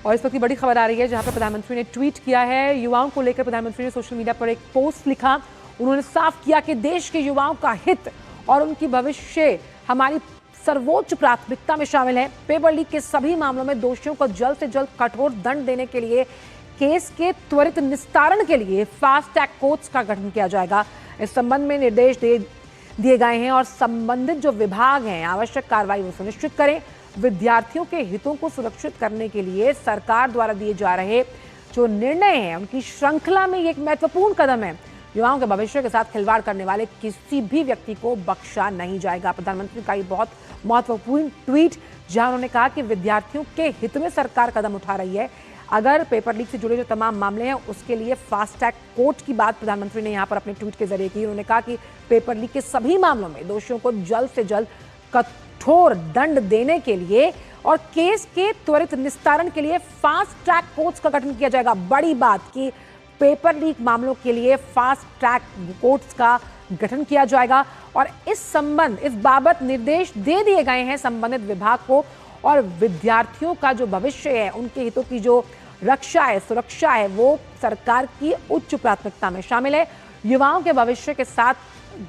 और इस वक्त की बड़ी खबर आ रही है जहां पर प्रधानमंत्री ने ट्वीट किया है। युवाओं को लेकर प्रधानमंत्री ने सोशल मीडिया पर एक पोस्ट लिखा। उन्होंने साफ किया कि देश के युवाओं का हित और उनकी भविष्य हमारी सर्वोच्च प्राथमिकता में शामिल है। पेपर लीक के सभी मामलों में दोषियों को जल्द से जल्द कठोर दंड देने के लिए केस के त्वरित निस्तारण के लिए फास्ट ट्रैक कोर्ट्स का गठन किया जाएगा। इस संबंध में निर्देश दिए गए हैं और संबंधित जो विभाग हैं आवश्यक कार्रवाई वो सुनिश्चित करें। विद्यार्थियों के हितों को सुरक्षित करने के लिए सरकार द्वारा दिए जा रहे जो निर्णय हैं उनकी श्रृंखला में ये एक महत्वपूर्ण कदम है। युवाओं के भविष्य के साथ खिलवाड़ करने वाले किसी भी व्यक्ति को बख्शा नहीं जाएगा। प्रधानमंत्री का ये बहुत महत्वपूर्ण ट्वीट जहां उन्होंने कहा कि विद्यार्थियों के हित में सरकार कदम उठा रही है। अगर पेपर लीक से जुड़े जो तमाम मामले हैं उसके लिए फास्ट ट्रैक कोर्ट की बात प्रधानमंत्री ने यहाँ पर अपने ट्वीट के जरिए की। उन्होंने कहा कि पेपर लीक के सभी मामलों में दोषियों को जल्द से जल्द कठोर दंड देने के लिए और केस के त्वरित निस्तारण के लिए फास्ट ट्रैक कोर्ट्स का गठन किया जाएगा। बड़ी बात कि पेपर लीक मामलों के लिए फास्ट ट्रैक कोर्ट्स का गठन किया जाएगा और इस बाबत निर्देश दे दिए गए हैं संबंधित विभाग को। और विद्यार्थियों का जो भविष्य है उनके हितों की जो रक्षा है सुरक्षा है वो सरकार की उच्च प्राथमिकता में शामिल है। युवाओं के भविष्य के साथ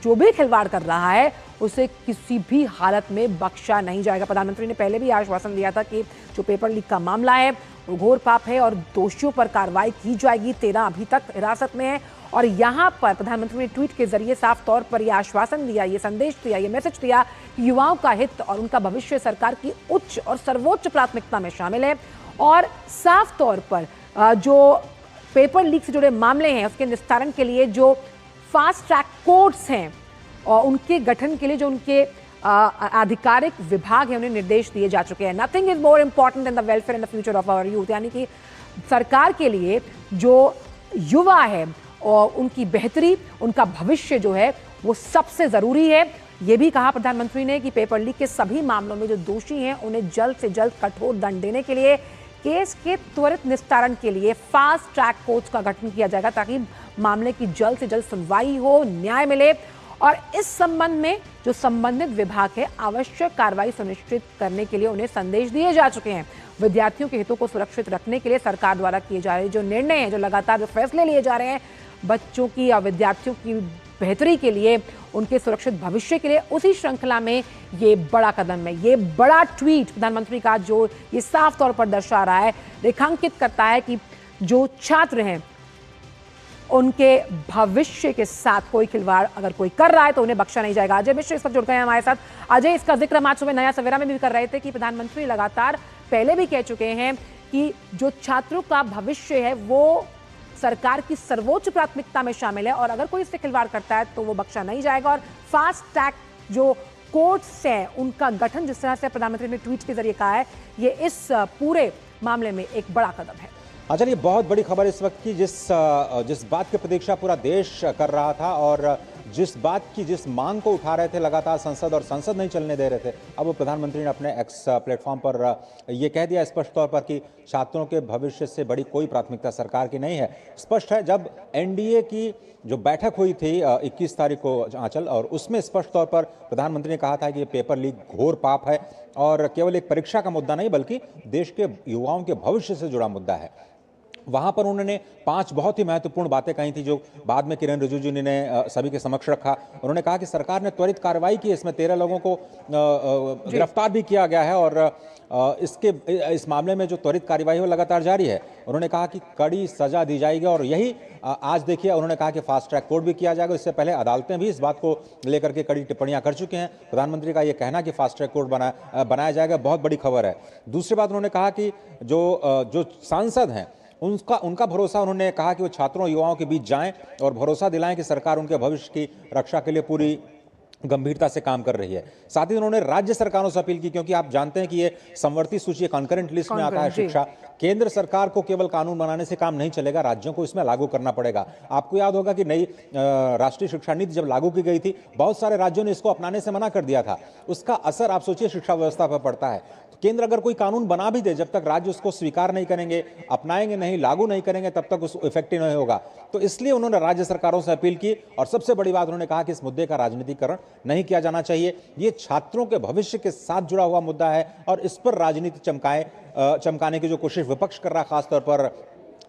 जो भी खिलवाड़ कर रहा है उसे किसी भी हालत में बख्शा नहीं जाएगा। प्रधानमंत्री ने पहले भी आश्वासन दिया था कि जो पेपर लीक का मामला है वो घोर पाप है और दोषियों पर कार्रवाई की जाएगी। 13 अभी तक हिरासत में है और यहाँ पर प्रधानमंत्री ने ट्वीट के जरिए साफ तौर पर यह आश्वासन दिया, ये संदेश दिया, ये मैसेज दिया कि युवाओं का हित और उनका भविष्य सरकार की उच्च और सर्वोच्च प्राथमिकता में शामिल है। और साफ तौर पर जो पेपर लीक से जुड़े मामले हैं उसके निस्तारण के लिए जो फास्ट ट्रैक कोर्ट्स हैं और उनके गठन के लिए जो उनके आधिकारिक विभाग हैं उन्हें निर्देश दिए जा चुके हैं। Nothing is more important than the welfare and the future of our youth. यानी कि सरकार के लिए जो युवा है और उनकी बेहतरी उनका भविष्य जो है वो सबसे जरूरी है। ये भी कहा प्रधानमंत्री ने कि पेपर लीक के सभी मामलों में जो दोषी हैं उन्हें जल्द से जल्द कठोर दंड देने के लिए केस के त्वरित निस्तारण के लिए फास्ट ट्रैक कोर्ट्स का गठन किया जाएगा ताकि मामले की जल्द से जल्द सुनवाई हो, न्याय मिले। और इस संबंध में जो संबंधित विभाग है आवश्यक कार्रवाई सुनिश्चित करने के लिए उन्हें संदेश दिए जा चुके हैं। विद्यार्थियों के हितों को सुरक्षित रखने के लिए सरकार द्वारा किए जा रहे जो निर्णय हैं, जो लगातार जो फैसले लिए जा रहे हैं बच्चों की या विद्यार्थियों की बेहतरी के लिए, उनके सुरक्षित भविष्य के लिए, उसी श्रृंखला में ये बड़ा कदम है। ये बड़ा ट्वीट प्रधानमंत्री का जो ये साफ तौर पर दर्शा रहा है, रेखांकित करता है कि जो छात्र हैं उनके भविष्य के साथ कोई खिलवाड़ अगर कोई कर रहा है तो उन्हें बख्शा नहीं जाएगा। अजय मिश्र इस वक्त जुड़ गए हैं हमारे साथ। अजय, इसका जिक्र हम आज सुबह नया सवेरा में भी कर रहे थे कि प्रधानमंत्री लगातार पहले भी कह चुके हैं कि जो छात्रों का भविष्य है वो सरकार की सर्वोच्च प्राथमिकता में शामिल है और अगर कोई इससे खिलवाड़ करता है तो वो बख्शा नहीं जाएगा। और फास्ट ट्रैक जो कोर्ट्स हैं उनका गठन जिस तरह से प्रधानमंत्री ने ट्वीट के जरिए कहा है ये इस पूरे मामले में एक बड़ा कदम है। अच्छा, ये बहुत बड़ी खबर इस वक्त की जिस बात की प्रतीक्षा पूरा देश कर रहा था और जिस मांग को उठा रहे थे लगातार संसद और संसद नहीं चलने दे रहे थे, अब वो प्रधानमंत्री ने अपने एक्स प्लेटफॉर्म पर ये कह दिया स्पष्ट तौर पर कि छात्रों के भविष्य से बड़ी कोई प्राथमिकता सरकार की नहीं है। स्पष्ट है, जब एनडीए की जो बैठक हुई थी 21 तारीख को आंचल, और उसमें स्पष्ट तौर पर प्रधानमंत्री ने कहा था कि ये पेपर लीक घोर पाप है और केवल एक परीक्षा का मुद्दा नहीं बल्कि देश के युवाओं के भविष्य से जुड़ा मुद्दा है। वहाँ पर उन्होंने 5 बहुत ही महत्वपूर्ण बातें कही थी जो बाद में किरण रिजिजू जी ने सभी के समक्ष रखा। उन्होंने कहा कि सरकार ने त्वरित कार्रवाई की, इसमें 13 लोगों को गिरफ्तार भी किया गया है और इस मामले में जो त्वरित कार्रवाई वो लगातार जारी है। उन्होंने कहा कि कड़ी सजा दी जाएगी और यही आज देखिए उन्होंने कहा कि फास्ट ट्रैक कोर्ट भी किया जाएगा। इससे पहले अदालतें भी इस बात को लेकर के कड़ी टिप्पणियां कर चुके हैं। प्रधानमंत्री का ये कहना कि फास्ट ट्रैक कोर्ट बनाया जाएगा बहुत बड़ी खबर है। दूसरी बात उन्होंने कहा कि जो सांसद हैं उनका भरोसा, उन्होंने कहा कि वो छात्रों युवाओं के बीच जाएं और भरोसा दिलाएं कि सरकार उनके भविष्य की रक्षा के लिए पूरी गंभीरता से काम कर रही है। साथ ही उन्होंने राज्य सरकारों से अपील की, क्योंकि आप जानते हैं कि ये संवर्ती सूची कंकरेंट लिस्ट में आता है शिक्षा। केंद्र सरकार को केवल कानून बनाने से काम नहीं चलेगा, राज्यों को इसमें लागू करना पड़ेगा। आपको याद होगा कि नई राष्ट्रीय शिक्षा नीति जब लागू की गई थी बहुत सारे राज्यों ने इसको अपनाने से मना कर दिया था। उसका असर आप सोचिए शिक्षा व्यवस्था पर पड़ता है। तो केंद्र अगर कोई कानून बना भी दे, जब तक राज्य उसको स्वीकार नहीं करेंगे, अपनाएंगे नहीं, लागू नहीं करेंगे, तब तक उस इफेक्टिव नहीं होगा। तो इसलिए उन्होंने राज्य सरकारों से अपील की और सबसे बड़ी बात उन्होंने कहा कि इस मुद्दे का राजनीतिकरण नहीं किया जाना चाहिए। ये छात्रों के भविष्य के साथ जुड़ा हुआ मुद्दा है और इस पर राजनीति चमकाने की जो कोशिश विपक्ष कर रहा है, खासतौर पर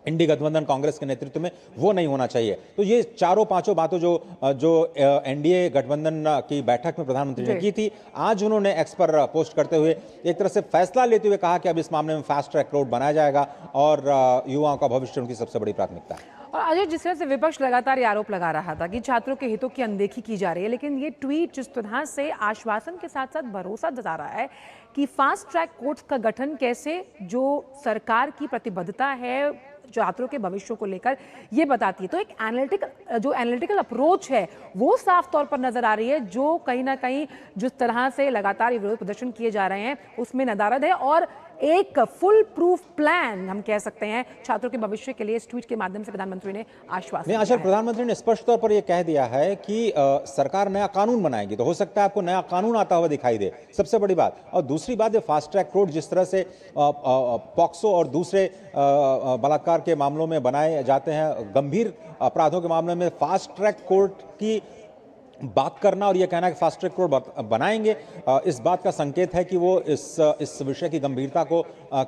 इंडी गठबंधन कांग्रेस के नेतृत्व में, वो नहीं होना चाहिए। तो ये चारों पांचों बातों जो एनडीए गठबंधन की बैठक में प्रधानमंत्री ने की थी, आज उन्होंने एक्स पर पोस्ट करते हुए एक तरह से फैसला लेते हुए कहा कि अब इस मामले में फास्ट ट्रैक कोर्ट बनाया जाएगा और युवाओं का भविष्य उनकी सबसे बड़ी प्राथमिकता है। और अजय, जिस तरह से विपक्ष लगातार ये आरोप लगा रहा था कि छात्रों के हितों की अनदेखी की जा रही है, लेकिन ये ट्वीट जिस तरह से आश्वासन के साथ साथ भरोसा जता रहा है कि फास्ट ट्रैक कोर्ट्स का गठन कैसे जो सरकार की प्रतिबद्धता है छात्रों के भविष्य को लेकर ये बताती है। तो एक एनालिटिकल अप्रोच है वो साफ तौर पर नजर आ रही है, जो कहीं ना कहीं जिस तरह से लगातार ये विरोध प्रदर्शन किए जा रहे हैं उसमें नदारद है और एक फुल प्रूफ प्लान हम कह सकते हैं छात्रों के भविष्य के लिए इस ट्वीट के माध्यम से प्रधानमंत्री ने आश्वासन दिया है। प्रधानमंत्री ने स्पष्ट तौर पर यह कह दिया है कि सरकार नया कानून बनाएगी, तो हो सकता है आपको नया कानून आता हुआ दिखाई दे, सबसे बड़ी बात। और दूसरी बात, ये फास्ट ट्रैक कोर्ट जिस तरह से पॉक्सो और दूसरे बलात्कार के मामलों में बनाए जाते हैं, गंभीर अपराधों के मामले में फास्ट ट्रैक कोर्ट की बात करना और ये कहना कि फास्ट ट्रैक कोर्ट बनाएंगे, इस बात का संकेत है कि वो इस विषय की गंभीरता को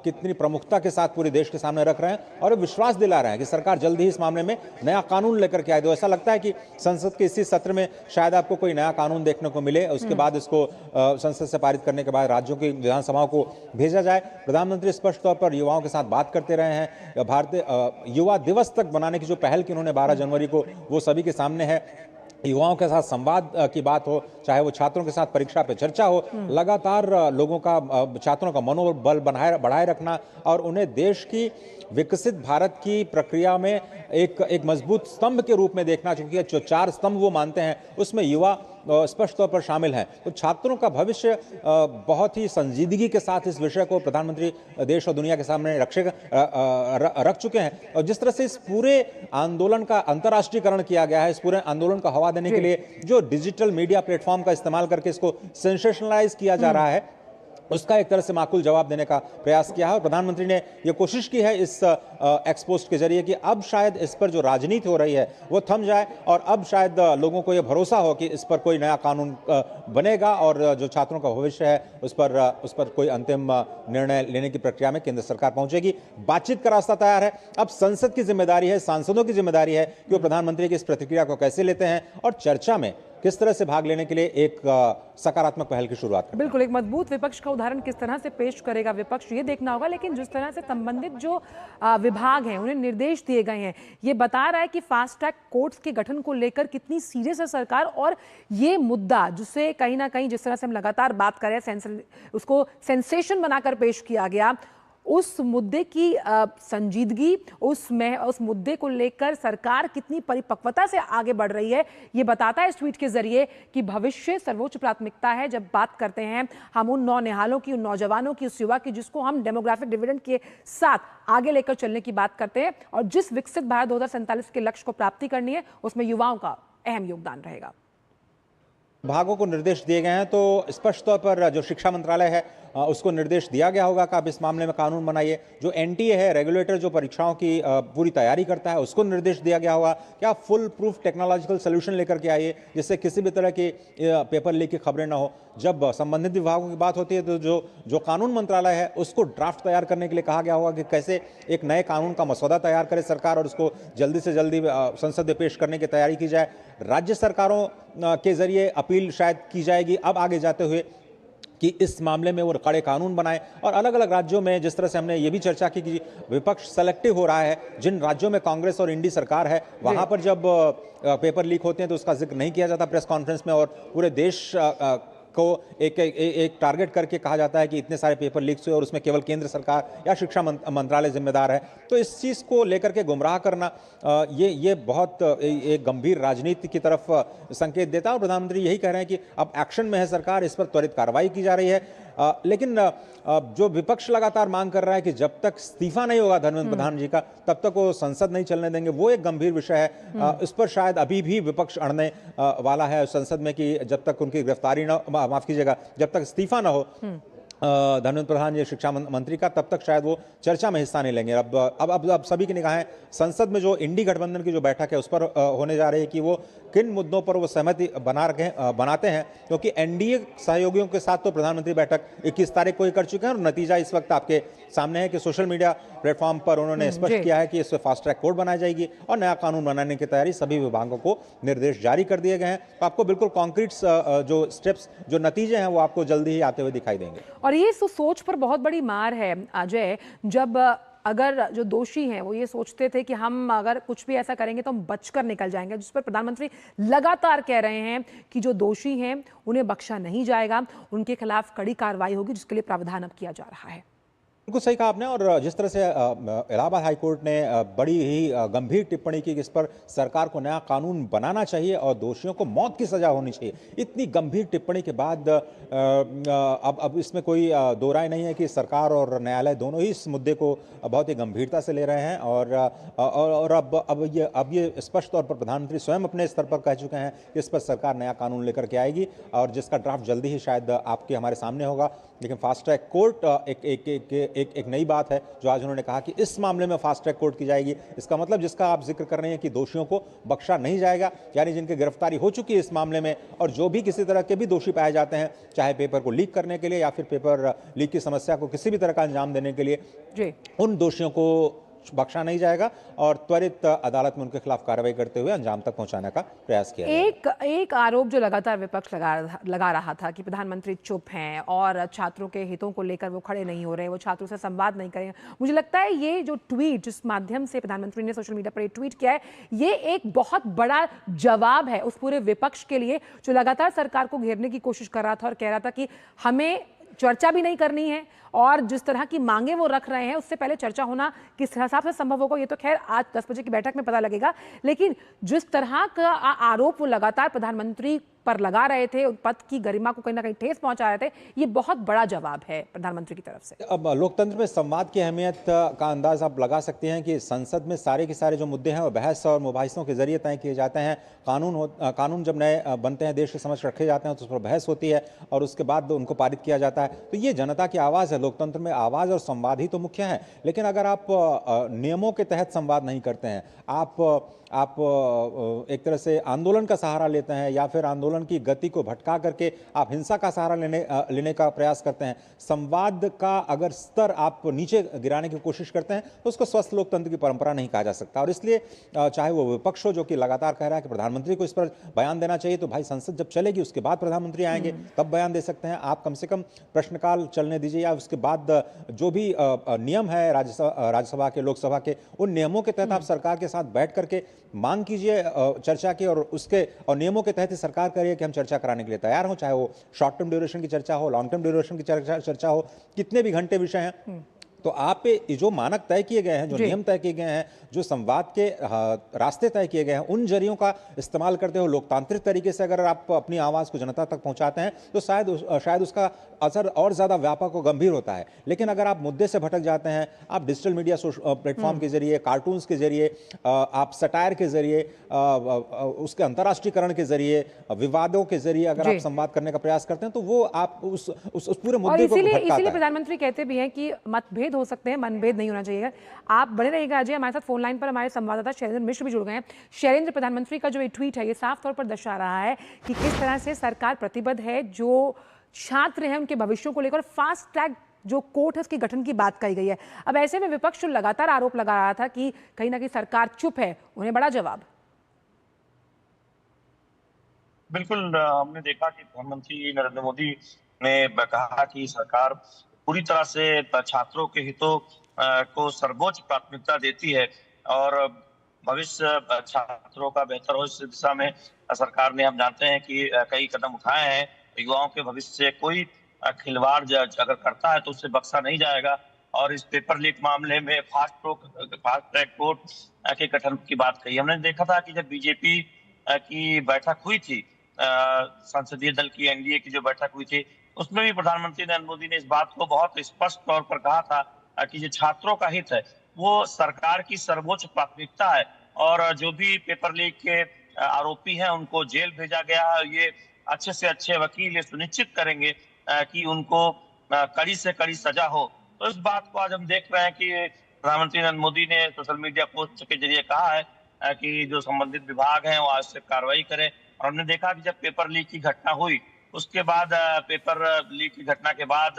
कितनी प्रमुखता के साथ पूरे देश के सामने रख रहे हैं और विश्वास दिला रहे हैं कि सरकार जल्द ही इस मामले में नया कानून लेकर के आए। तो ऐसा लगता है कि संसद के इसी सत्र में शायद आपको कोई नया कानून देखने को मिले, उसके बाद इसको संसद से पारित करने के बाद राज्यों की विधानसभाओं को भेजा जाए। प्रधानमंत्री स्पष्ट तौर पर युवाओं के साथ बात करते रहे हैं। भारतीय युवा दिवस तक बनाने की जो पहल की उन्होंने 12 जनवरी को, वो सभी के सामने है। युवाओं के साथ संवाद की बात हो, चाहे वो छात्रों के साथ परीक्षा पे चर्चा हो, लगातार लोगों का, छात्रों का मनोबल बढ़ाए रखना और उन्हें देश की विकसित भारत की प्रक्रिया में एक मजबूत स्तंभ के रूप में देखना, क्योंकि जो 4 स्तंभ वो मानते हैं उसमें युवा स्पष्ट तौर पर शामिल हैं। तो छात्रों का भविष्य बहुत ही संजीदगी के साथ इस विषय को प्रधानमंत्री देश और दुनिया के सामने रख चुके हैं। और जिस तरह से इस पूरे आंदोलन का अंतर्राष्ट्रीयकरण किया गया है, इस पूरे आंदोलन का हवा देने के लिए जो डिजिटल मीडिया प्लेटफॉर्म का इस्तेमाल करके इसको सेंसेशनलाइज किया जा रहा है, उसका एक तरह से माकूल जवाब देने का प्रयास किया है। और प्रधानमंत्री ने यह कोशिश की है इस एक्सपोस्ट के जरिए कि अब शायद इस पर जो राजनीति हो रही है वो थम जाए और अब शायद लोगों को यह भरोसा हो कि इस पर कोई नया कानून बनेगा और जो छात्रों का भविष्य है उस पर कोई अंतिम निर्णय लेने की प्रक्रिया में केंद्र सरकार पहुंचेगी। बातचीत का रास्ता तैयार है। अब संसद की जिम्मेदारी है, सांसदों की जिम्मेदारी है कि वो प्रधानमंत्री की इस प्रतिक्रिया को कैसे लेते हैं और चर्चा में किस तरह से भाग लेने के लिए एक सकारात्मक पहल की शुरुआत करें। बिल्कुल, एक मजबूत विपक्ष का उदाहरण किस तरह से पेश करेगा विपक्ष, ये देखना होगा। लेकिन जिस तरह से संबंधित जो विभाग हैं उन्हें निर्देश दिए गए हैं, ये बता रहा है कि फास्ट ट्रैक कोर्ट्स के गठन को लेकर कितनी सीरियस है सरकार। और ये मुद्दा जिसे कहीं ना कहीं जिस तरह से हम लगातार बात कर रहे हैं, उसको सेंसेशन बनाकर पेश किया गया, उस मुद्दे की संजीदगी, उस मुद्दे को लेकर सरकार कितनी परिपक्वता से आगे बढ़ रही है, ये बताता है इस ट्वीट के जरिए कि भविष्य सर्वोच्च प्राथमिकता है। जब बात करते हैं हम उन नौनिहालों की, उन नौजवानों की, उस युवा की जिसको हम डेमोग्राफिक डिविडेंड के साथ आगे लेकर चलने की बात करते हैं और जिस विकसित भारत 2047 के लक्ष्य को प्राप्ति करनी है, उसमें युवाओं का अहम योगदान रहेगा। विभागों को निर्देश दिए गए हैं, तो स्पष्ट तौर पर जो शिक्षा मंत्रालय है उसको निर्देश दिया गया होगा कि आप इस मामले में कानून बनाइए। जो एनटीए है, रेगुलेटर जो परीक्षाओं की पूरी तैयारी करता है, उसको निर्देश दिया गया होगा कि आप फुल प्रूफ टेक्नोलॉजिकल सोल्यूशन लेकर के आइए जिससे किसी भी तरह की पेपर लीक की खबरें ना हो। जब संबंधित विभागों की बात होती है तो जो कानून मंत्रालय है उसको ड्राफ्ट तैयार करने के लिए कहा गया होगा कि कैसे एक नए कानून का मसौदा तैयार करे सरकार और उसको जल्दी से जल्दी संसद में पेश करने की तैयारी की जाए। राज्य सरकारों के जरिए अपील शायद की जाएगी अब आगे जाते हुए कि इस मामले में वो कड़े कानून बनाए। और अलग अलग राज्यों में जिस तरह से हमने ये भी चर्चा की कि विपक्ष सेलेक्टिव हो रहा है, जिन राज्यों में कांग्रेस और इंडी सरकार है वहां पर जब पेपर लीक होते हैं तो उसका जिक्र नहीं किया जाता प्रेस कॉन्फ्रेंस में और पूरे देश को एक टारगेट करके कहा जाता है कि इतने सारे पेपर लीक्स हुए और उसमें केवल केंद्र सरकार या शिक्षा मंत्रालय जिम्मेदार है। तो इस चीज़ को लेकर के गुमराह करना ये बहुत एक गंभीर राजनीति की तरफ संकेत देता है। और प्रधानमंत्री यही कह रहे हैं कि अब एक्शन में है सरकार, इस पर त्वरित कार्रवाई की जा रही है। लेकिन जो विपक्ष लगातार मांग कर रहा है कि जब तक इस्तीफा नहीं होगा धर्मेंद्र प्रधान जी का, तब तक वो संसद नहीं चलने देंगे, वो एक गंभीर विषय है। इस पर शायद अभी भी विपक्ष अड़ने वाला है संसद में कि जब तक उनकी गिरफ्तारी न, माफ कीजिएगा, जब तक इस्तीफा ना हो धर्मेंद्र प्रधान ये शिक्षा मंत्री का, तब तक शायद वो चर्चा में हिस्सा नहीं लेंगे। अब सभी की निगाहें संसद में जो इंडी गठबंधन की जो बैठक है उस पर होने जा रही है कि वो किन मुद्दों पर वो सहमति बनाते हैं, क्योंकि एनडीए सहयोगियों के साथ तो प्रधानमंत्री बैठक 21 तारीख को ही कर चुके हैं और नतीजा इस वक्त आपके सामने है कि सोशल मीडिया प्लेटफॉर्म पर उन्होंने स्पष्ट किया है कि इस पर फास्ट ट्रैक कोर्ट बनाई जाएगी और नया कानून बनाने की तैयारी सभी विभागों को निर्देश जारी कर दिए गए हैं। तो आपको बिल्कुल कॉन्क्रीट जो स्टेप्स, जो नतीजे हैं वो आपको जल्दी ही आते हुए दिखाई देंगे। और ये सोच पर बहुत बड़ी मार है अजय, जब अगर जो दोषी हैं वो ये सोचते थे कि हम अगर कुछ भी ऐसा करेंगे तो हम बचकर निकल जाएंगे, जिस पर प्रधानमंत्री लगातार कह रहे हैं कि जो दोषी हैं उन्हें बख्शा नहीं जाएगा, उनके खिलाफ कड़ी कार्रवाई होगी, जिसके लिए प्रावधान अब किया जा रहा है। बिल्कुल सही कहा आपने। और जिस तरह से इलाहाबाद हाईकोर्ट ने बड़ी ही गंभीर टिप्पणी की कि इस पर सरकार को नया कानून बनाना चाहिए और दोषियों को मौत की सजा होनी चाहिए, इतनी गंभीर टिप्पणी के बाद अब इसमें कोई दो राय नहीं है कि सरकार और न्यायालय दोनों ही इस मुद्दे को बहुत ही गंभीरता से ले रहे हैं। और अब ये स्पष्ट तौर पर प्रधानमंत्री स्वयं अपने स्तर पर कह चुके हैं कि इस पर सरकार नया कानून लेकर के आएगी और जिसका ड्राफ्ट जल्दी ही शायद आपके हमारे सामने होगा। लेकिन फास्ट ट्रैक कोर्ट एक नई बात है जो आज उन्होंने कहा कि इस मामले में फास्ट ट्रैक कोर्ट की जाएगी। इसका मतलब जिसका आप जिक्र कर रहे हैं कि दोषियों को बख्शा नहीं जाएगा, यानी जिनकी गिरफ्तारी हो चुकी है इस मामले में और जो भी किसी तरह के भी दोषी पाए जाते हैं, चाहे पेपर को लीक करने के लिए या फिर पेपर लीक की समस्या को किसी भी तरह का अंजाम देने के लिए, उन दोषियों को बख्शा नहीं जाएगा और त्वरित अदालत में उनके खिलाफ कार्रवाई करते हुए अंजाम तक पहुंचाने का प्रयास किया। एक आरोप जो लगातार विपक्ष लगा रहा था कि प्रधानमंत्री चुप हैं और छात्रों के हितों को लेकर वो खड़े नहीं हो रहे, वो छात्रों से संवाद नहीं करेंगे। मुझे लगता है ये जो ट्वीट, जिस माध्यम से प्रधानमंत्री ने सोशल मीडिया पर ये ट्वीट किया है, ये एक बहुत बड़ा जवाब है उस पूरे विपक्ष के लिए जो लगातार सरकार को घेरने की कोशिश कर रहा था और कह रहा था कि हमें चर्चा भी नहीं करनी है और जिस तरह की मांगे वो रख रहे हैं उससे पहले चर्चा होना किस हिसाब से संभव होगा ये तो खैर आज 10 बजे की बैठक में पता लगेगा। लेकिन जिस तरह का आरोप वो लगातार प्रधानमंत्री पर लगा रहे थे, पद की गरिमा को कहीं ना कहीं ठेस पहुंचा रहे थे, ये बहुत बड़ा जवाब है प्रधानमंत्री की तरफ से। अब लोकतंत्र में संवाद की अहमियत का अंदाज आप लगा सकते हैं कि संसद में सारे के सारे जो मुद्दे हैं वो बहस और मुबाहिसों के जरिए तय किए जाते हैं। कानून जब नए बनते हैं, देश के समक्ष रखे जाते हैं तो उस पर बहस होती है और उसके बाद उनको पारित किया जाता है। तो ये जनता की आवाज़ है। लोकतंत्र में आवाज़ और संवाद ही तो मुख्य है। लेकिन अगर आप नियमों के तहत संवाद नहीं करते हैं, आप एक तरह से आंदोलन का सहारा लेते हैं या फिर आंदोलन की गति को भटका करके आप हिंसा का सहारा लेने का प्रयास करते हैं, संवाद का अगर स्तर आप नीचे गिराने की कोशिश करते हैं तो उसको स्वस्थ लोकतंत्र की परंपरा नहीं कहा जा सकता। और इसलिए चाहे वो विपक्ष हो जो कि लगातार कह रहा है कि प्रधानमंत्री को इस पर बयान देना चाहिए, तो भाई संसद जब चलेगी उसके बाद प्रधानमंत्री आएंगे तब बयान दे सकते हैं। आप कम से कम प्रश्नकाल चलने दीजिए या उसके बाद जो भी नियम है राज्यसभा के, लोकसभा के, उन नियमों के तहत आप सरकार के साथ बैठ करके मांग कीजिए चर्चा की और नियमों के तहत सरकार करिए कि हम चर्चा कराने के लिए तैयार हो, चाहे वो शॉर्ट टर्म ड्यूरेशन की चर्चा हो, लॉन्ग टर्म ड्यूरेशन की चर्चा हो, कितने भी घंटे विषय हैं। तो आप जो मानक तय किए गए हैं, जो नियम तय किए गए हैं, जो संवाद के रास्ते तय किए गए हैं, उन जरियों का इस्तेमाल करते हो लोकतांत्रिक तरीके से अगर आप अपनी आवाज़ को जनता तक पहुंचाते हैं तो शायद उसका असर और ज़्यादा व्यापक और गंभीर होता है। लेकिन अगर आप मुद्दे से भटक जाते हैं, आप डिजिटल मीडिया प्लेटफॉर्म के जरिए, कार्टून्स के जरिए, आप सटायर के जरिए, उसके अंतर्राष्ट्रीयकरण के जरिए, विवादों के जरिए अगर आप संवाद करने का प्रयास करते हैं तो वो आप उस पूरे मुद्दे को भटकाता है। इसीलिए प्रधानमंत्री कहते भी हैं कि मतभेद हो सकते हैं, मनभेद नहीं होना चाहिए। आप बने रहिएगा अजय, हमारे साथ फोन लाइन पर हमारे संवाददाता शैलेंद्र मिश्र भी जुड़ गए हैं। शैलेंद्र, प्रधानमंत्री का जो ये ट्वीट है ये साफ तौर पर दर्शा रहा है कि किस तरह से सरकार प्रतिबद्ध है जो छात्र हैं उनके भविष्यों को लेकर फास्ट ट्रैक जो कोर्ट है उसके गठन की बात कही गई है। अब ऐसे में विपक्ष जो लगातार आरोप लगा रहा था कि कहीं ना कहीं सरकार चुप है, उन्हें बड़ा जवाब। बिल्कुल, हमने देखा कि प्रधानमंत्री नरेंद्र मोदी ने कहा कि सरकार पूरी तरह से छात्रों के हितों को सर्वोच्च प्राथमिकता देती है और भविष्य छात्रों का बेहतर हो इस दिशा में सरकार ने, हम जानते हैं कि कई कदम उठाए हैं। युवाओं के भविष्य से कोई खिलवाड़ अगर करता है तो उससे बख्शा नहीं जाएगा। और इस पेपर लीक मामले में फास्ट ट्रैक कोर्ट के गठन की बात कही। हमने देखा था कि जब बीजेपी की बैठक हुई थी, संसदीय दल की, एनडीए की जो बैठक हुई थी, उसमें भी प्रधानमंत्री नरेंद्र मोदी ने इस बात को बहुत स्पष्ट तौर पर कहा था कि जो छात्रों का हित है वो सरकार की सर्वोच्च प्राथमिकता है और जो भी पेपर लीक के आरोपी हैं उनको जेल भेजा गया है। ये अच्छे से अच्छे वकील ये सुनिश्चित करेंगे कि उनको कड़ी से कड़ी सजा हो। तो इस बात को आज हम देख रहे हैं कि प्रधानमंत्री नरेंद्र मोदी ने सोशल मीडिया पोस्ट के जरिए कहा है कि जो संबंधित विभाग हैं वो आज से कार्रवाई करें। और हमने देखा कि जब पेपर लीक की घटना हुई उसके बाद पेपर लीक की घटना के बाद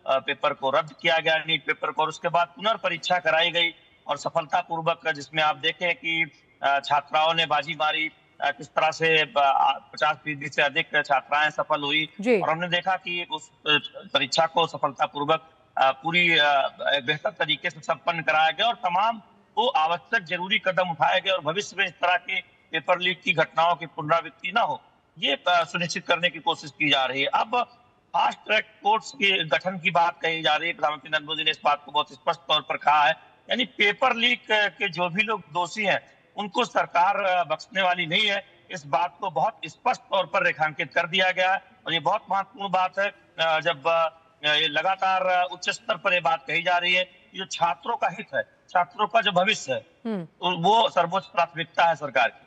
पेपर को रद्द किया गया, नीट पेपर को, और उसके बाद पुनर्परीक्षा कराई गई और सफलतापूर्वक, जिसमें आप देखें कि छात्राओं ने बाजी मारी, किस तरह से 50% से अधिक छात्राएं सफल हुई। और हमने देखा कि उस परीक्षा को सफलतापूर्वक पूरी बेहतर तरीके से संपन्न कराया गया और तमाम वो आवश्यक जरूरी कदम उठाए गए और भविष्य में इस तरह के पेपर लीक की घटनाओं की पुनरावृत्ति न हो, ये सुनिश्चित करने की कोशिश की जा रही है। अब फास्ट ट्रैक कोर्ट्स के गठन की बात कही जा रही है। प्रधानमंत्री नरेंद्र मोदी ने इस बात को बहुत स्पष्ट तौर पर कहा है, यानी पेपर लीक के जो भी लोग दोषी हैं उनको सरकार बख्शने वाली नहीं है। इस बात को बहुत स्पष्ट तौर पर रेखांकित कर दिया गया है और ये बहुत महत्वपूर्ण बात है। जब ये लगातार उच्च स्तर पर ये बात कही जा रही है कि जो छात्रों का हित है, छात्रों का जो भविष्य है, तो वो सर्वोच्च प्राथमिकता है सरकार की।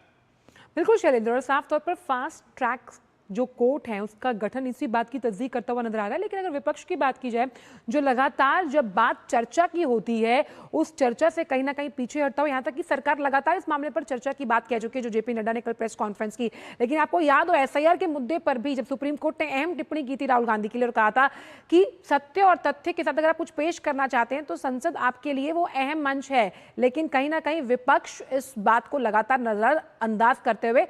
बिल्कुल शैलेंद्र, और साफ तौर पर फास्ट ट्रैक जो कोर्ट है उसका गठन इसी बात की तस्दीक करता हुआ नजर आ रहा है। लेकिन अगर विपक्ष की बात की जाए, जो लगातार जब बात चर्चा की होती है उस चर्चा से कहीं ना कहीं पीछे हटता हो, यहाँ तक कि सरकार लगातार इस मामले पर चर्चा की बात कह चुकी है, जो जेपी नड्डा ने कल प्रेस कॉन्फ्रेंस की। लेकिन आपको याद हो एसआईआर के मुद्दे पर भी जब सुप्रीम कोर्ट ने अहम टिप्पणी की थी राहुल गांधी के लिए और कहा था कि सत्य और तथ्य के साथ अगर आप कुछ पेश करना चाहते हैं तो संसद आपके लिए वो अहम मंच है। लेकिन कहीं ना कहीं विपक्ष इस बात को लगातार नजरअंदाज करते हुए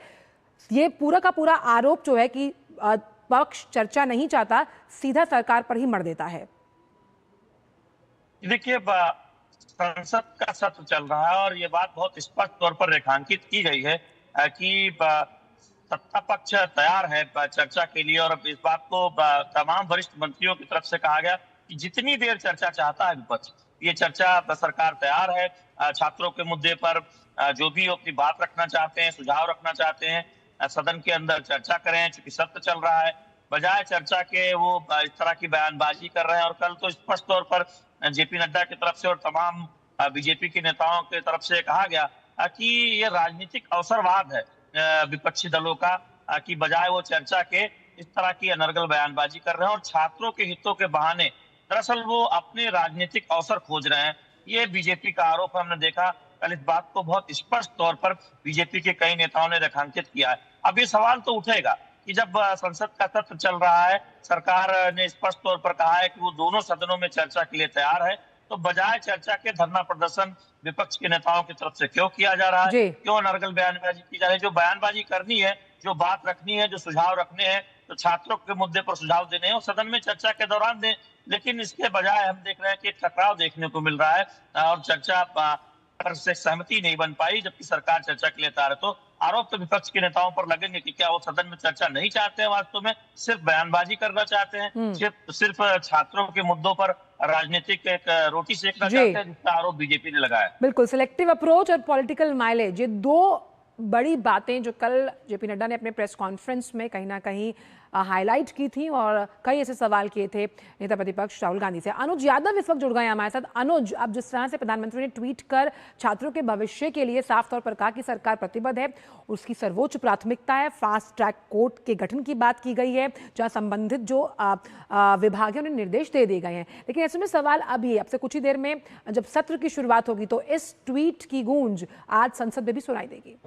ये पूरा का पूरा आरोप जो है कि पक्ष चर्चा नहीं चाहता, सीधा सरकार पर ही मर देता है। देखिए, संसद का सत्र चल रहा है और ये बात बहुत स्पष्ट तौर पर रेखांकित की गई है कि सत्ता पक्ष तैयार है चर्चा के लिए। और इस बात को तमाम वरिष्ठ मंत्रियों की तरफ से कहा गया कि जितनी देर चर्चा चाहता है विपक्ष, ये चर्चा सरकार तैयार है। छात्रों के मुद्दे पर जो भी अपनी बात रखना चाहते हैं, सुझाव रखना चाहते हैं, सदन के अंदर चर्चा करें। चूंकि सत्र चल रहा है, बजाय चर्चा के वो इस तरह की बयानबाजी कर रहे हैं। और कल तो स्पष्ट तौर पर जेपी नड्डा की तरफ से और तमाम बीजेपी के नेताओं की तरफ से कहा गया कि ये राजनीतिक अवसरवाद है विपक्षी दलों का, कि बजाय वो चर्चा के इस तरह की अनर्गल बयानबाजी कर रहे हैं और छात्रों के हितों के बहाने दरअसल वो अपने राजनीतिक अवसर खोज रहे हैं। ये बीजेपी का आरोप हमने देखा कल। इस बात को बहुत स्पष्ट तौर पर बीजेपी के कई नेताओं ने रेखांकित किया है। अब ये सवाल तो उठेगा कि जब संसद का सत्र चल रहा है, सरकार ने स्पष्ट तौर पर कहा है कि वो दोनों सदनों में चर्चा के लिए तैयार है, तो बजाय चर्चा के धरना प्रदर्शन विपक्ष के नेताओं की तरफ से क्यों किया जा रहा है? क्यों अनर्गल बयानबाजी की जा रही है? जो बयानबाजी करनी है, जो बात रखनी है, जो सुझाव रखने हैं, तो छात्रों के मुद्दे पर सुझाव देने हैं और सदन में चर्चा के दौरान दें। लेकिन इसके बजाय हम देख रहे हैं कि एक टकराव देखने को मिल रहा है और चर्चा पर से सहमति नहीं बन पाई, जबकि सरकार चर्चा के लिए तैयार है। तो आरोप तो विपक्ष के नेताओं पर लगेंगे कि क्या वो सदन में चर्चा नहीं चाहते हैं, वास्तव में सिर्फ बयानबाजी करना चाहते हैं, सिर्फ छात्रों के मुद्दों पर राजनीतिक एक रोटी सेकना चाहते हैं, जिसका आरोप बीजेपी ने लगाया। बिल्कुल, सिलेक्टिव अप्रोच और पॉलिटिकल माइलेज, ये दो बड़ी बातें जो कल जेपी नड्डा ने अपने प्रेस कॉन्फ्रेंस में कहीं ना कहीं हाईलाइट की थी और कई ऐसे सवाल किए थे नेता प्रतिपक्ष राहुल गांधी से। अनुज यादव इस वक्त जुड़ गए हैं हमारे साथ। अनुज, अब जिस तरह से प्रधानमंत्री ने ट्वीट कर छात्रों के भविष्य के लिए साफ तौर पर कहा कि सरकार प्रतिबद्ध है, उसकी सर्वोच्च प्राथमिकता है, फास्ट ट्रैक कोर्ट के गठन की बात की गई है जहां संबंधित जो विभाग है उन्हें निर्देश दे दिए गए हैं। लेकिन ऐसे में सवाल अभी, अब से कुछ ही देर में जब सत्र की शुरुआत होगी तो इस ट्वीट की गूंज आज संसद में भी सुनाई देगी।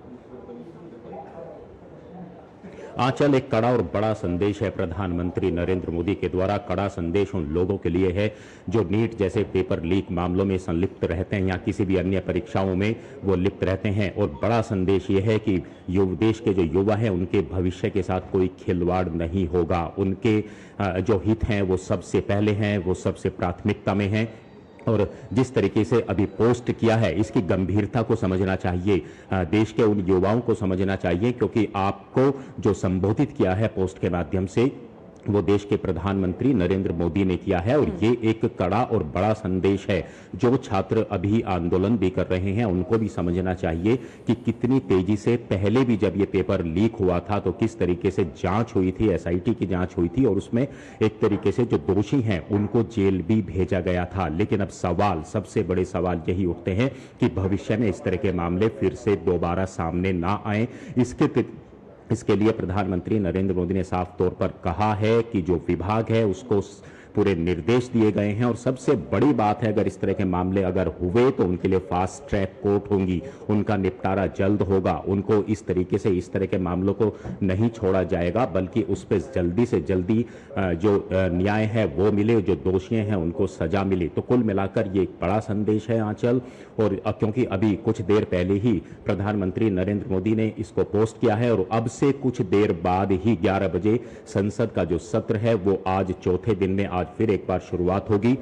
आंचल, एक कड़ा और बड़ा संदेश है प्रधानमंत्री नरेंद्र मोदी के द्वारा। कड़ा संदेश उन लोगों के लिए है जो नीट जैसे पेपर लीक मामलों में संलिप्त रहते हैं या किसी भी अन्य परीक्षाओं में वो लिप्त रहते हैं। और बड़ा संदेश ये है कि देश के जो युवा हैं उनके भविष्य के साथ कोई खिलवाड़ नहीं होगा। उनके जो हित हैं वो सबसे पहले हैं, वो सबसे प्राथमिकता में हैं। और जिस तरीके से अभी पोस्ट किया है इसकी गंभीरता को समझना चाहिए, देश के उन युवाओं को समझना चाहिए, क्योंकि आपको जो संबोधित किया है पोस्ट के माध्यम से वो देश के प्रधानमंत्री नरेंद्र मोदी ने किया है। और ये एक कड़ा और बड़ा संदेश है। जो छात्र अभी आंदोलन भी कर रहे हैं उनको भी समझना चाहिए कि कितनी तेजी से पहले भी जब ये पेपर लीक हुआ था तो किस तरीके से जांच हुई थी, एसआईटी की जांच हुई थी और उसमें एक तरीके से जो दोषी हैं उनको जेल भी भेजा गया था। लेकिन अब सबसे बड़े सवाल यही उठते हैं कि भविष्य में इस तरह के मामले फिर से दोबारा सामने ना आए। इसके लिए प्रधानमंत्री नरेंद्र मोदी ने साफ तौर पर कहा है कि जो विभाग है उसको पूरे निर्देश दिए गए हैं। और सबसे बड़ी बात है, अगर इस तरह के मामले अगर हुए तो उनके लिए फास्ट ट्रैक कोर्ट होंगी, उनका निपटारा जल्द होगा, उनको इस तरीके से इस तरह के मामलों को नहीं छोड़ा जाएगा, बल्कि उस पर जल्दी से जल्दी जो न्याय है वो मिले, जो दोषी हैं उनको सजा मिले। तो कुल मिलाकर ये एक बड़ा संदेश है आंचल। और क्योंकि अभी कुछ देर पहले ही प्रधानमंत्री नरेंद्र मोदी ने इसको पोस्ट किया है और अब से कुछ देर बाद ही 11 बजे संसद का जो सत्र है वो आज चौथे दिन में आज फिर एक बार शुरुआत होगी।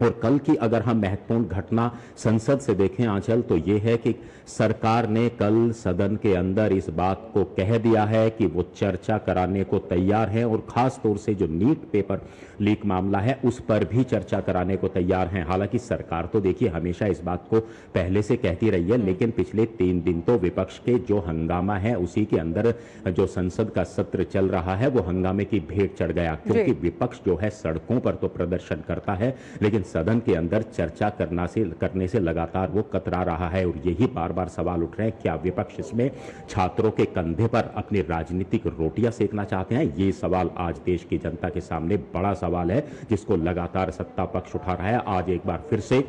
और कल की अगर हम महत्वपूर्ण घटना संसद से देखें आंचल, तो ये है कि सरकार ने कल सदन के अंदर इस बात को कह दिया है कि वो चर्चा कराने को तैयार है और खास तौर से जो नीट पेपर लीक मामला है उस पर भी चर्चा कराने को तैयार हैं। हालांकि सरकार तो देखिए हमेशा इस बात को पहले से कहती रही है, लेकिन पिछले 3 दिन तो विपक्ष के जो हंगामा है उसी के अंदर जो संसद का सत्र चल रहा है वो हंगामे की भेंट चढ़ गया, क्योंकि विपक्ष जो है सड़कों पर तो प्रदर्शन करता है लेकिन सदन के अंदर चर्चा करने से लगातार वो कतरा रहा है। और यही बार बार सवाल उठ रहे हैं, क्या विपक्ष इसमें छात्रों के कंधे पर अपनी राजनीतिक रोटियां सेकना चाहते हैं? ये सवाल आज देश की जनता के सामने बड़ा सवाल है, जिसको लगातार सत्ता पक्ष उठा रहा है। आज एक बार फिर से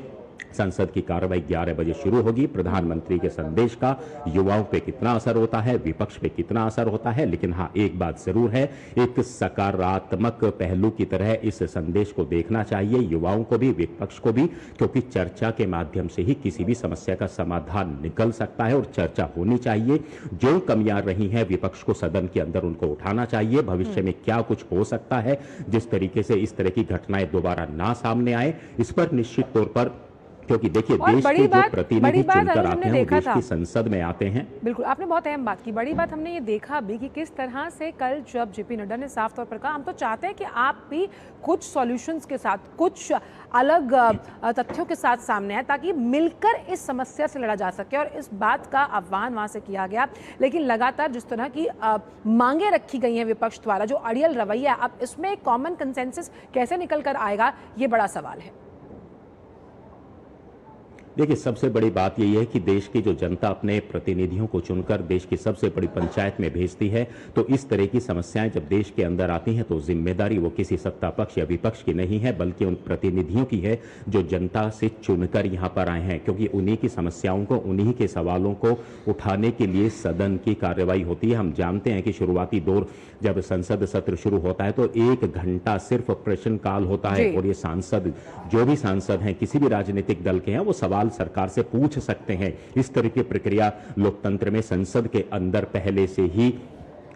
संसद की कार्रवाई 11 बजे शुरू होगी। प्रधानमंत्री के संदेश का युवाओं पे कितना असर होता है, विपक्ष पे कितना असर होता है, लेकिन हाँ एक बात जरूर है, एक सकारात्मक पहलू की तरह इस संदेश को देखना चाहिए युवाओं को भी, विपक्ष को भी, क्योंकि चर्चा के माध्यम से ही किसी भी समस्या का समाधान निकल सकता है और चर्चा होनी चाहिए। जो कमियां रही हैं विपक्ष को सदन के अंदर उनको उठाना चाहिए। भविष्य में क्या कुछ हो सकता है जिस तरीके से इस तरह की घटनाएं दोबारा ना सामने आए, इस पर निश्चित तौर पर, क्योंकि देखिए देश के जो प्रतिनिधि चुनकर आते हैं वो देश की संसद में आते हैं। बिल्कुल, आपने बहुत अहम बात की। बड़ी बात हमने ये देखा भी कि किस तरह से कल जब जेपी नड्डा ने साफ तौर पर कहा हम तो चाहते हैं कि आप भी कुछ सॉल्यूशंस के साथ, कुछ अलग तथ्यों के साथ सामने आए ताकि मिलकर इस समस्या से लड़ा जा सके, और इस बात का आह्वान वहां से किया गया। लेकिन लगातार जिस तरह की मांगे रखी गई हैं विपक्ष द्वारा, जो अड़ियल रवैया, अब इसमें कॉमन कंसेंसस कैसे निकल कर आएगा, ये बड़ा सवाल है। देखिए सबसे बड़ी बात यही है कि देश की जो जनता अपने प्रतिनिधियों को चुनकर देश की सबसे बड़ी पंचायत में भेजती है, तो इस तरह की समस्याएं जब देश के अंदर आती हैं तो जिम्मेदारी वो किसी सत्ता पक्ष या विपक्ष की नहीं है, बल्कि उन प्रतिनिधियों की है जो जनता से चुनकर यहाँ पर आए हैं, क्योंकि उन्हीं की समस्याओं को, उन्हीं के सवालों को उठाने के लिए सदन की कार्रवाई होती है। हम जानते हैं कि शुरुआती दौर जब संसद सत्र शुरू होता है तो 1 घंटा सिर्फ प्रश्नकाल होता है, और ये सांसद, जो भी सांसद हैं किसी भी राजनीतिक दल के हैं, वो सवाल सरकार से पूछ सकते हैं। इस तरह की प्रक्रिया लोकतंत्र में संसद के अंदर पहले से ही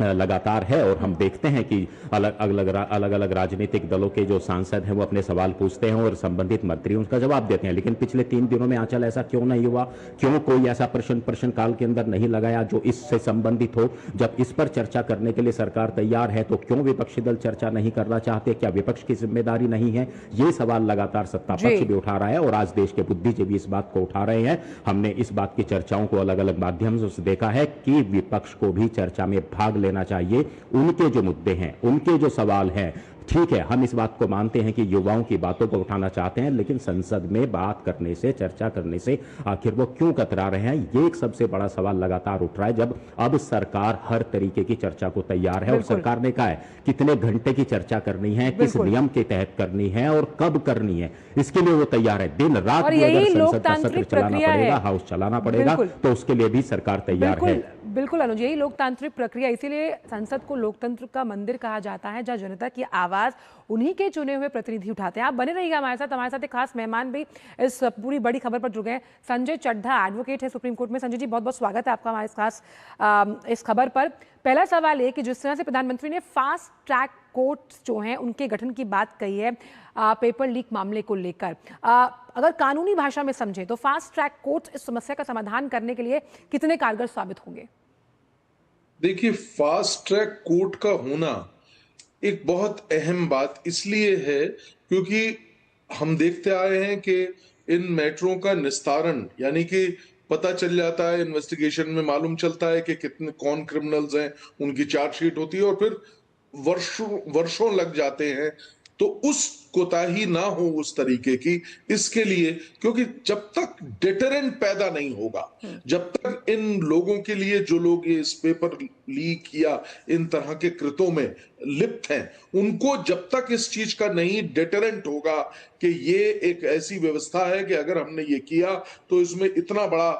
लगातार है। और हम देखते हैं कि अलग अलग राजनीतिक दलों के जो सांसद हैं वो अपने सवाल पूछते हैं और संबंधित मंत्री उनका जवाब देते हैं। लेकिन पिछले 3 दिनों में आंचल ऐसा क्यों नहीं हुआ? क्यों कोई ऐसा प्रश्न काल के अंदर नहीं लगाया जो इससे संबंधित हो? जब इस पर चर्चा करने के लिए सरकार तैयार है तो क्यों विपक्षी दल चर्चा नहीं करना चाहते? क्या विपक्ष की जिम्मेदारी नहीं है? ये सवाल लगातार सत्ता पक्ष भी उठा रहा है और आज देश के बुद्धिजीवी इस बात को उठा रहे हैं। हमने इस बात की चर्चाओं को अलग अलग माध्यम से देखा है कि विपक्ष को भी चर्चा में भाग लेना चाहिए। उनके जो मुद्दे हैं, उनके जो सवाल हैं, ठीक है, हम इस बात को मानते हैं कि युवाओं की बातों को उठाना चाहते हैं, लेकिन संसद में बात करने से, चर्चा करने से आखिर वो क्यों कतरा रहे हैं? ये एक सबसे बड़ा सवाल लगातार उठ रहा है, जब अब सरकार हर तरीके की चर्चा को तैयार है। और सरकार ने कहा है कितने घंटे की चर्चा करनी है, किस नियम के तहत करनी है और कब करनी है, इसके लिए वो तैयार है। दिन रात भी अगर संसद का सत्र चलाना पड़ेगा, हाउस चलाना पड़ेगा, तो उसके लिए भी सरकार तैयार है। बिल्कुल अनुज, यही लोकतांत्रिक प्रक्रिया, इसीलिए संसद को लोकतंत्र का मंदिर कहा जाता है, जहां जनता की आवाज उन्हीं के चुने हुए प्रतिनिधि उठाते हैं। आप बने रहिएगा हमारे साथ एक खास मेहमान भी इस पूरी बड़ी खबर पर जुड़ गए हैं। संजय चड्ढा एडवोकेट है सुप्रीम कोर्ट में। संजय जी, बहुत बहुत स्वागत है आपका हमारे खास इस खबर पर। पहला सवाल है कि जिस तरह से प्रधानमंत्री ने फास्ट ट्रैक कोर्ट्स जो हैं उनके गठन की बात कही है पेपर लीक मामले को लेकर, अगर कानूनी भाषा में समझें तो फास्ट ट्रैक कोर्ट्स इस समस्या का समाधान करने के लिए कितने कारगर साबित होंगे? देखिए, फास्ट ट्रैक कोर्ट का होना एक बहुत अहम बात इसलिए है क्योंकि हम देखते आए हैं कि इन मैटरों का निस्तारण, यानी कि पता चल जाता है, इन्वेस्टिगेशन में मालूम चलता है कि कितने कौन क्रिमिनल्स हैं, उनकी चार्जशीट होती है और फिर वर्षों लग जाते हैं। तो उस कोताही ना हो उस तरीके की, इसके लिए, क्योंकि जब तक डिटरेंट पैदा नहीं होगा, जब तक इन लोगों के लिए, जो लोग ये इस पेपर लीक या इन तरह के कृत्यों में लिप्त हैं, उनको जब तक इस चीज का नहीं डिटरेंट होगा कि ये एक ऐसी व्यवस्था है कि अगर हमने ये किया तो इसमें इतना बड़ा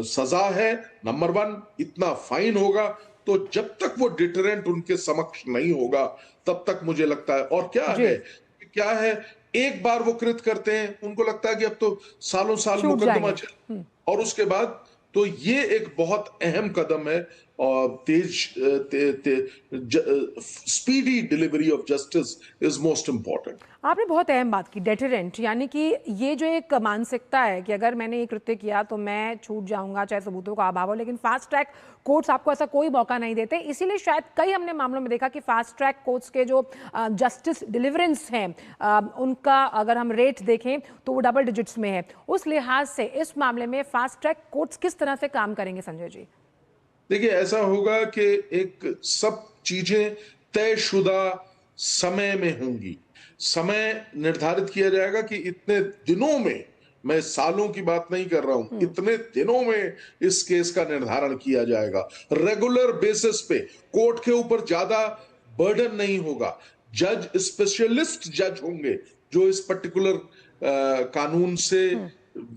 सजा है, नंबर 1 इतना फाइन होगा, तो जब तक वो डिटरेंट उनके समक्ष नहीं होगा तब तक मुझे लगता है, और क्या है, एक बार वो कृत करते हैं, उनको लगता है कि अब तो सालों साल मुकदमा चले, और उसके बाद तो ये एक बहुत अहम कदम है, और speedy delivery of justice is most important. आपने बहुत अहम बात की, डेटरेंट, यानी कि ये जो एक मानसिकता है कि अगर मैंने ये कृत्य किया तो मैं छूट जाऊंगा चाहे सबूतों का अभाव हो, लेकिन फास्ट ट्रैक कोर्ट्स आपको ऐसा कोई मौका नहीं देते। इसीलिए शायद कई हमने मामलों में देखा कि फास्ट ट्रैक कोर्ट्स के जो जस्टिस डिलीवरेंस हैं उनका अगर हम रेट देखें तो वो डबल डिजिट्स में है। उस लिहाज से इस मामले में फास्ट ट्रैक कोर्ट्स किस तरह से काम करेंगे संजय जी? देखिए, ऐसा होगा कि एक सब चीजें तयशुदा समय में होंगी, समय निर्धारित किया जाएगा कि इतने दिनों में, मैं सालों की बात नहीं कर रहा हूं, इतने दिनों में इस केस का निर्धारण किया जाएगा। रेगुलर बेसिस पे कोर्ट के ऊपर ज्यादा बर्डन नहीं होगा, जज स्पेशलिस्ट जज होंगे जो इस पर्टिकुलर कानून से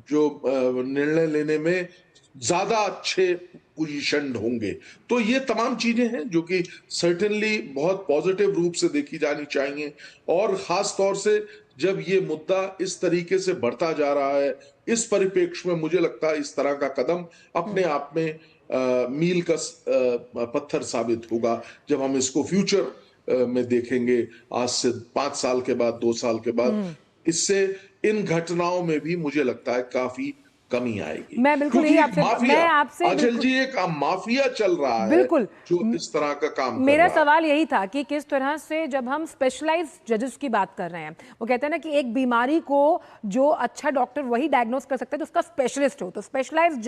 जो निर्णय लेने में ज्यादा अच्छे पोजीशन्ड होंगे। तो ये तमाम चीजें हैं जो कि सर्टेनली बहुत पॉजिटिव रूप से देखी जानी चाहिए, और खास तौर से जब ये मुद्दा इस तरीके से बढ़ता जा रहा है, इस परिप्रेक्ष्य में मुझे लगता है इस तरह का कदम अपने आप में मील का पत्थर साबित होगा जब हम इसको फ्यूचर में देखेंगे, आज से 5 साल के बाद, 2 साल के बाद। इससे इन घटनाओं में भी मुझे लगता है काफी कमी आएगी। मैं बिल्कुल नहीं आपसे अचल जी, एक माफिया चल रहा है बिल्कुल जो इस तरह का काम मेरा कर रहा सवाल यही था कि किस तरह से जब हम स्पेशलाइज्ड जजेस की बात कर रहे हैं, वो कहते हैं ना कि एक बीमारी को जो अच्छा डॉक्टर वही डायग्नोस कर सकता है जो उसका स्पेशलिस्ट हो, तो स्पेशलाइज्ड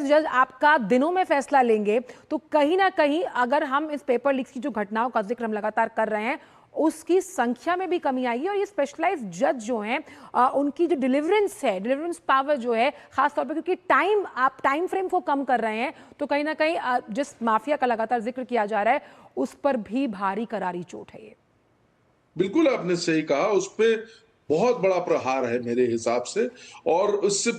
जज आपका दिनों में फैसला लेंगे। तो कहीं ना कहीं अगर हम इस पेपर लीक्स की जो घटनाओं का जिक्र हम लगातार कर रहे हैं उसकी संख्या में भी कमी आएगी, और ये स्पेशलाइज्ड जज जो हैं उनकी जो डिलीवरेंस पावर जो है, खासतौर पर क्योंकि आप टाइम फ्रेम को कम कर रहे हैं, तो कहीं ना कहीं जिस माफिया का लगातार जिक्र किया जा रहा है उस पर भी भारी करारी चोट है ये। बिल्कुल आपने सही कहा, उस पर बहुत बड़ा प्रहार है मेरे हिसाब से, और उससे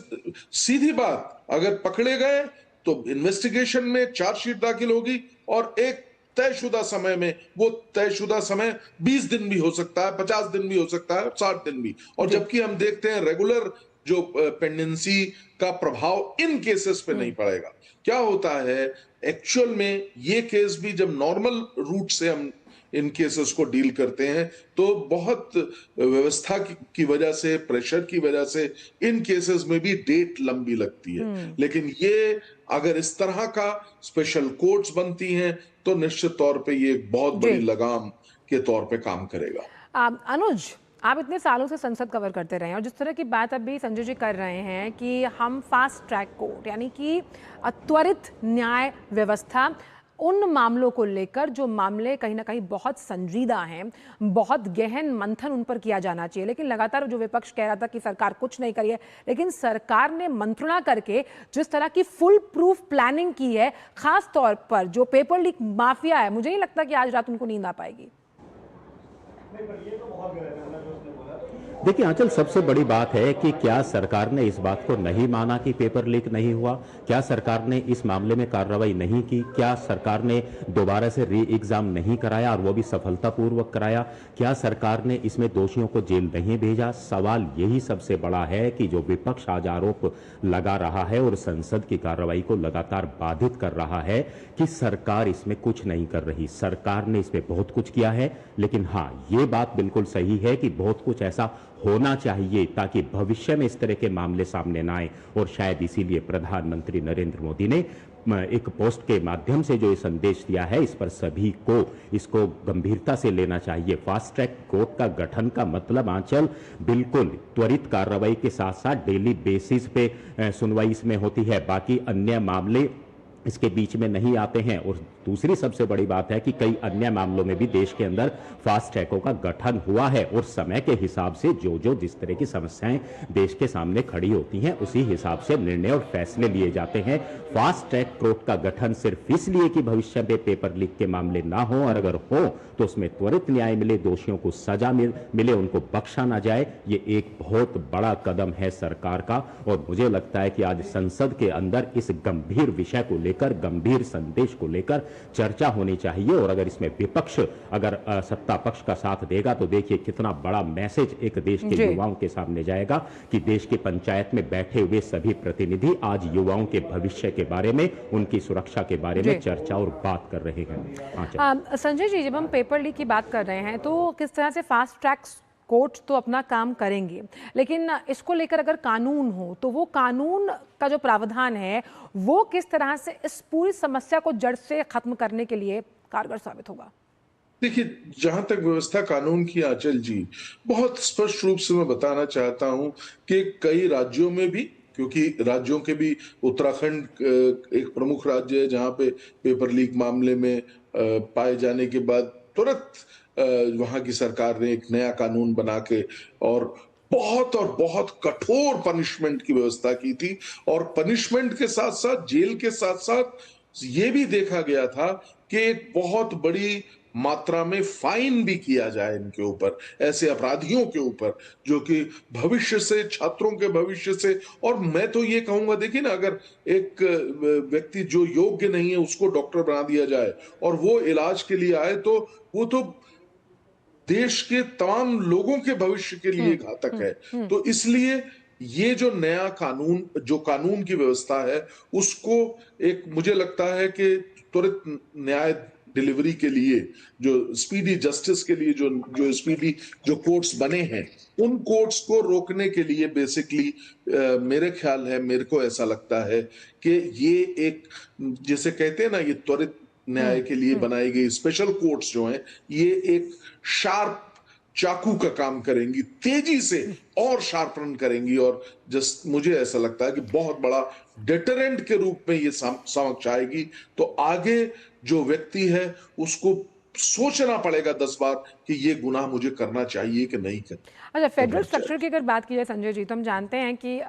सीधी बात, अगर पकड़े गए तो इन्वेस्टिगेशन में चार्जशीट दाखिल होगी, और एक तयशुदा समय में, वो तयशुदा समय 20 दिन भी हो सकता है, 50 दिन भी हो सकता है, 60 दिन भी। और जबकि हम देखते हैं रेगुलर जो पेंडेंसी का प्रभाव इन केसेस पे नहीं पड़ेगा। क्या होता है एक्चुअल में, ये केस भी जब नॉर्मल रूट से हम इन केसेस को डील करते हैं तो बहुत व्यवस्था की वजह से, प्रेशर की वजह से इन केसेस में भी डेट लंबी लगती है। लेकिन ये अगर इस तरह का स्पेशल कोर्ट्स बनती हैं तो निश्चित तौर पे ये एक बहुत बड़ी लगाम के तौर पे काम करेगा। अनुज, आप इतने सालों से संसद कवर करते रहे हैं, और जिस तरह की बात अभी संजय जी कर रहे हैं कि हम फास्ट ट्रैक कोर्ट यानी कि त्वरित न्याय व्यवस्था, उन मामलों को लेकर जो मामले कहीं ना कहीं बहुत संजीदा हैं, बहुत गहन मंथन उन पर किया जाना चाहिए, लेकिन लगातार जो विपक्ष कह रहा था कि सरकार कुछ नहीं करी है, लेकिन सरकार ने मंत्रणा करके जिस तरह की फुल प्रूफ प्लानिंग की है, खास तौर पर जो पेपर लीक माफिया है, मुझे नहीं लगता कि आज रात उनको नींद आ पाएगी। देखिए आंचल, सबसे बड़ी बात है कि क्या सरकार ने इस बात को नहीं माना कि पेपर लीक नहीं हुआ? क्या सरकार ने इस मामले में कार्रवाई नहीं की? क्या सरकार ने दोबारा से री एग्जाम नहीं कराया और वो भी सफलतापूर्वक कराया? क्या सरकार ने इसमें दोषियों को जेल नहीं भेजा? सवाल यही सबसे बड़ा है कि जो विपक्ष आज आरोप लगा रहा है और संसद की कार्रवाई को लगातार बाधित कर रहा है कि सरकार इसमें कुछ नहीं कर रही। सरकार ने इसमें बहुत कुछ किया है, लेकिन हाँ, ये बात बिल्कुल सही है कि बहुत कुछ ऐसा होना चाहिए ताकि भविष्य में इस तरह के मामले सामने ना आए, और शायद इसीलिए प्रधानमंत्री नरेंद्र मोदी ने एक पोस्ट के माध्यम से जो ये संदेश दिया है, इस पर सभी को इसको गंभीरता से लेना चाहिए। फास्ट ट्रैक कोर्ट का गठन का मतलब आंचल बिल्कुल त्वरित कार्रवाई के साथ साथ डेली बेसिस पे सुनवाई इसमें होती है। बाकी अन्य मामले इसके बीच में नहीं आते हैं। और दूसरी सबसे बड़ी बात है कि कई अन्य मामलों में भी देश के अंदर फास्ट ट्रैकों का गठन हुआ है और समय के हिसाब से जो जिस तरह की समस्याएं देश के सामने खड़ी होती हैं उसी हिसाब से निर्णय और फैसले लिए जाते हैं। फास्ट ट्रैक कोर्ट का गठन सिर्फ इसलिए कि भविष्य में पेपर लीक के मामले ना हो, और अगर हो तो उसमें त्वरित न्याय मिले, दोषियों को सजा मिले, उनको बख्शा ना जाए, ये एक बहुत बड़ा कदम है सरकार का। और मुझे लगता है कि आज संसद के अंदर इस गंभीर विषय को लेकर, गंभीर संदेश को लेकर चर्चा होनी चाहिए। और अगर इसमें विपक्ष अगर सत्ता पक्ष का साथ देगा तो देखिए कितना बड़ा मैसेज एक देश के युवाओं के सामने जाएगा कि देश की पंचायत में बैठे हुए सभी प्रतिनिधि आज युवाओं के भविष्य के बारे में, उनकी सुरक्षा के बारे में चर्चा और बात कर रहे हैं। संजय जी, जब हम पेपर लीक की बात कर रहे हैं तो किस तरह से फास्ट ट्रैक कोर्ट तो अपना काम करेंगे, लेकिन इसको लेकर अगर कानून हो तो वो कानून का जो प्रावधान है वो किस तरह से इस पूरी समस्या को जड़ से खत्म करने के लिए कारगर साबित होगा? देखिए, जहां तक व्यवस्था कानून की, आंचल जी, बहुत स्पष्ट रूप से मैं बताना चाहता हूं कि कई राज्यों में भी, क्योंकि राज्यों के भी, उत्तराखंड एक प्रमुख राज्य है जहां पे पेपर लीक मामले में पाए जाने के बाद तुरंत वहां की सरकार ने एक नया कानून बना के और बहुत कठोर पनिशमेंट की व्यवस्था की थी। और पनिशमेंट के साथ साथ, जेल के साथ साथ ये भी देखा गया था कि एक बहुत बड़ी मात्रा में फाइन भी किया जाए इनके ऊपर, ऐसे अपराधियों के ऊपर जो कि भविष्य से, छात्रों के भविष्य से। और मैं तो ये कहूंगा, देखिए ना, अगर एक व्यक्ति जो योग्य नहीं है उसको डॉक्टर बना दिया जाए और वो इलाज के लिए आए तो वो तो देश के तमाम लोगों के भविष्य के लिए घातक है। तो इसलिए ये जो नया कानून, जो कानून की व्यवस्था है, उसको एक, मुझे लगता है कि त्वरित न्याय डिलीवरी के लिए, जो स्पीडी जस्टिस के लिए जो स्पीडी जो कोर्ट्स बने हैं, उन कोर्ट्स को रोकने के लिए बेसिकली मेरे ख्याल है, मेरे को ऐसा लगता है कि ये एक, जैसे कहते हैं ना, ये त्वरित न्याय के लिए बनाई गई स्पेशल कोर्ट्स जो हैं, ये एक शार्प चाकू का काम करेंगी, तेजी से और शार्पन करेंगी। और जस्ट मुझे ऐसा लगता है कि बहुत बड़ा डेटरेंट के रूप में ये समझ आएगी। तो आगे जो व्यक्ति है उसको सोचना पड़ेगा 10 बार कि ये गुनाह मुझे करना चाहिए कि नहीं करना। अच्छा, फेडरल स्ट्रक्चर की अगर बात की जाए संजय जी, तो हम जानते हैं कि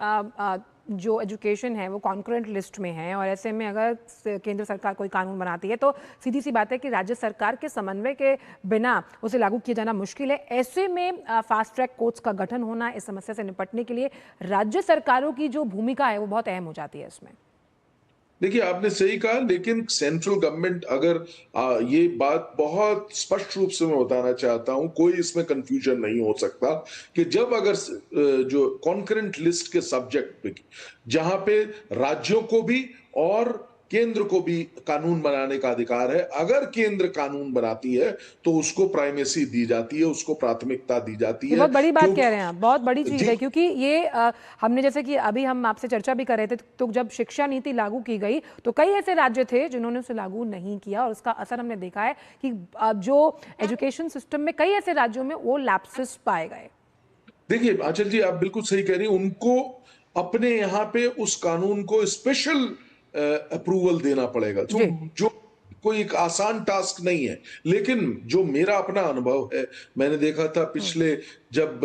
जो एजुकेशन है वो कॉन्करेंट लिस्ट में है, और ऐसे में अगर केंद्र सरकार कोई कानून बनाती है तो सीधी सी बात है कि राज्य सरकार के समन्वय के बिना उसे लागू किया जाना मुश्किल है। ऐसे में फास्ट ट्रैक कोर्ट्स का गठन होना, इस समस्या से निपटने के लिए राज्य सरकारों की जो भूमिका है वो बहुत अहम हो जाती है इसमें। देखिए, आपने सही कहा, लेकिन सेंट्रल गवर्नमेंट, अगर ये बात बहुत स्पष्ट रूप से मैं बताना चाहता हूं, कोई इसमें कंफ्यूजन नहीं हो सकता कि जब अगर जो कॉन्करेंट लिस्ट के सब्जेक्ट पे, जहां पे राज्यों को भी और केंद्र को भी कानून बनाने का अधिकार है, अगर केंद्र कानून बनाती है तो उसको प्राइमेसी दी जाती है, उसको प्राथमिकता दी जाती है। बहुत बड़ी बात कह रहे हैं आप, बहुत बड़ी चीज है, क्योंकि ये हमने, जैसे कि अभी हम आपसे चर्चा भी कर रहे थे, तो जब शिक्षा नीति लागू की गई तो कई ऐसे राज्य थे जिन्होंने उसे लागू नहीं किया, और उसका असर हमने देखा है कि जो एजुकेशन सिस्टम में कई ऐसे राज्यों में वो लैप्सेस पाए गए। देखिए आंचल जी, आप बिल्कुल सही कह रही हैं, उनको अपने यहाँ पे उस कानून को स्पेशल अप्रूवल देना पड़ेगा, जो कोई एक आसान टास्क नहीं है। लेकिन जो मेरा अपना अनुभव है, मैंने देखा था पिछले, जब,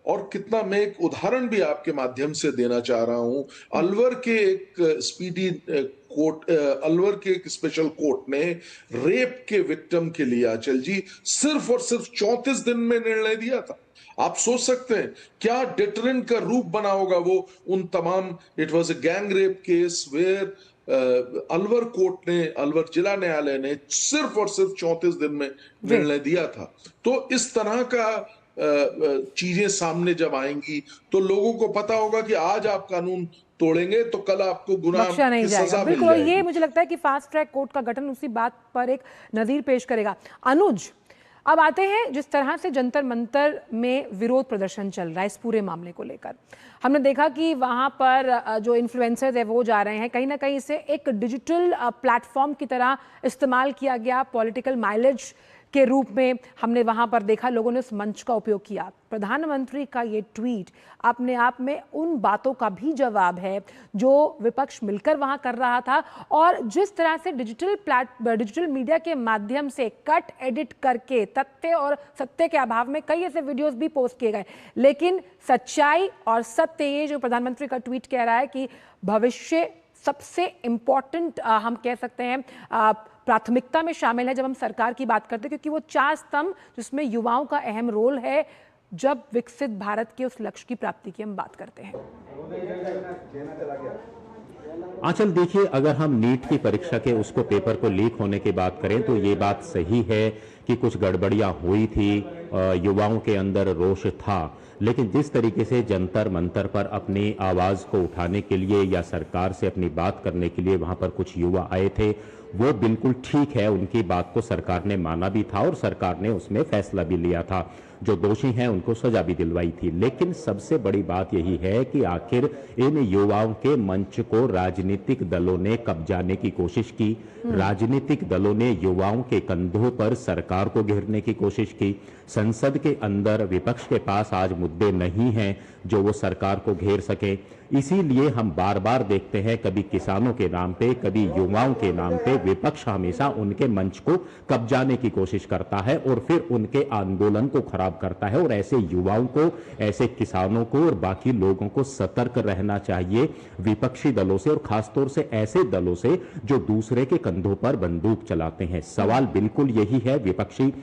और कितना, मैं एक उदाहरण भी आपके माध्यम से देना चाह रहा हूं। अलवर के एक स्पीडी कोर्ट, अलवर के एक स्पेशल कोर्ट ने रेप के विक्टिम के लिए, आंचल जी, सिर्फ और सिर्फ 34 दिन में निर्णय दिया था। आप सोच सकते हैं क्या डेटरेंट का रूप बना होगा वो उन तमाम, it was a gang rape case where Alwar court ने, अलवर जिला न्यायालय ने सिर्फ और सिर्फ 34 दिन में निर्णय दिया था। तो इस तरह का चीजें सामने जब आएंगी तो लोगों को पता होगा कि आज आप कानून तोड़ेंगे तो कल आपको गुनाह की सजा मिल जाएगी। ये मुझे लगता है कि फास्ट ट्रैक कोर्ट का गठन उसी बात पर एक नजीर पेश करेगा। अनुज, अब आते हैं जिस तरह से जंतर मंतर में विरोध प्रदर्शन चल रहा है इस पूरे मामले को लेकर। हमने देखा कि वहाँ पर जो इन्फ्लुएंसर्स है वो जा रहे हैं, कहीं ना कहीं इसे एक डिजिटल प्लेटफॉर्म की तरह इस्तेमाल किया गया, पॉलिटिकल माइलेज के रूप में हमने वहां पर देखा, लोगों ने उस मंच का उपयोग किया। प्रधानमंत्री का ये ट्वीट अपने आप में उन बातों का भी जवाब है जो विपक्ष मिलकर वहां कर रहा था, और जिस तरह से डिजिटल मीडिया के माध्यम से कट एडिट करके तथ्य और सत्य के अभाव में कई ऐसे वीडियोस भी पोस्ट किए गए, लेकिन सच्चाई और सत्य, ये जो प्रधानमंत्री का ट्वीट कह रहा है कि भविष्य सबसे इंपॉर्टेंट हम कह सकते हैं प्राथमिकता में शामिल है जब हम सरकार की बात करते हैं, क्योंकि वो 4 स्तंभ जिसमें युवाओं का अहम रोल है जब विकसित भारत के उस लक्ष्य की प्राप्ति की हम बात करते हैं। आंचल देखिए, अगर हम नीट की परीक्षा के उसको पेपर को लीक होने की बात करें तो ये बात सही है कि कुछ गड़बड़ियां हुई थी, युवाओं के अंदर रोष था, लेकिन जिस तरीके से जंतर मंतर पर अपनी आवाज को उठाने के लिए या सरकार से अपनी बात करने के लिए वहां पर कुछ युवा आए थे, वो बिल्कुल ठीक है। उनकी बात को सरकार ने माना भी था और सरकार ने उसमें फैसला भी लिया था। जो दोषी हैं उनको सजा भी दिलवाई थी। लेकिन सबसे बड़ी बात यही है कि आखिर इन युवाओं के मंच को राजनीतिक दलों ने कब्जाने की कोशिश की। राजनीतिक दलों ने युवाओं के कंधों पर सरकार को घेरने की कोशिश की। संसद के अंदर विपक्ष के पास आज मुद्दे नहीं हैं जो वो सरकार को घेर सके। इसीलिए हम बार बार देखते हैं, कभी किसानों के नाम पे, कभी युवाओं के नाम पे विपक्ष हमेशा उनके मंच को कब्जाने की कोशिश करता है और फिर उनके आंदोलन को खराब करता है। और ऐसे युवाओं को, ऐसे किसानों को और बाकी लोगों को सतर्क रहना चाहिए विपक्षी दलों से, और खासतौर से ऐसे दलों से जो दूसरे के कंधों पर बंदूक चलाते हैं। सवाल बिल्कुल यही है, विपक्षी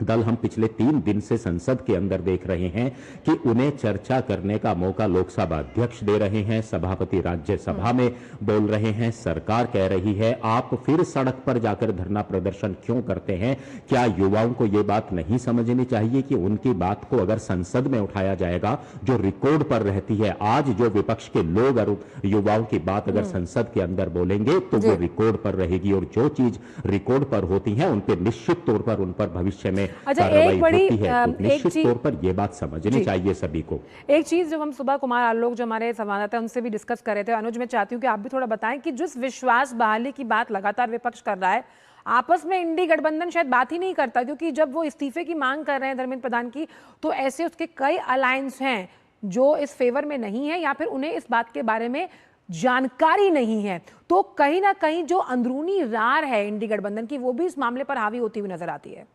दल हम पिछले 3 दिन से संसद के अंदर देख रहे हैं कि उन्हें चर्चा करने का मौका लोकसभा अध्यक्ष दे रहे हैं, सभापति राज्यसभा में बोल रहे हैं, सरकार कह रही है आप फिर सड़क पर जाकर धरना प्रदर्शन क्यों करते हैं। क्या युवाओं को यह बात नहीं समझनी चाहिए कि उनकी बात को अगर संसद में उठाया जाएगा जो रिकॉर्ड पर रहती है, आज जो विपक्ष के लोग और युवाओं की बात अगर संसद के अंदर बोलेंगे तो वो रिकॉर्ड पर रहेगी, और जो चीज रिकॉर्ड पर होती है उन पर निश्चित तौर पर उन पर भविष्य में अच्छा, एक बड़ी निश्चित तौर पर यह बात समझनी चाहिए सभी को। एक चीज जो हम सुबह कुमार आलोक जो हमारे संवाददाता हैं उनसे भी डिस्कस कर रहे थे, अनुज मैं चाहती हूँ कि आप भी थोड़ा बताएं कि जिस विश्वास बहाली की बात लगातार विपक्ष कर रहा है, आपस में इंडी गठबंधन शायद बात ही नहीं करता, क्योंकि जब वो इस्तीफे की मांग कर रहे हैं धर्मेंद्र प्रधान की, तो ऐसे उसके कई अलायंस हैं जो इस फेवर में नहीं है या फिर उन्हें इस बात के बारे में जानकारी नहीं है। तो कहीं ना कहीं जो अंदरूनी रार है इंडी गठबंधन की, वो भी इस मामले पर हावी होती हुई नजर आती है।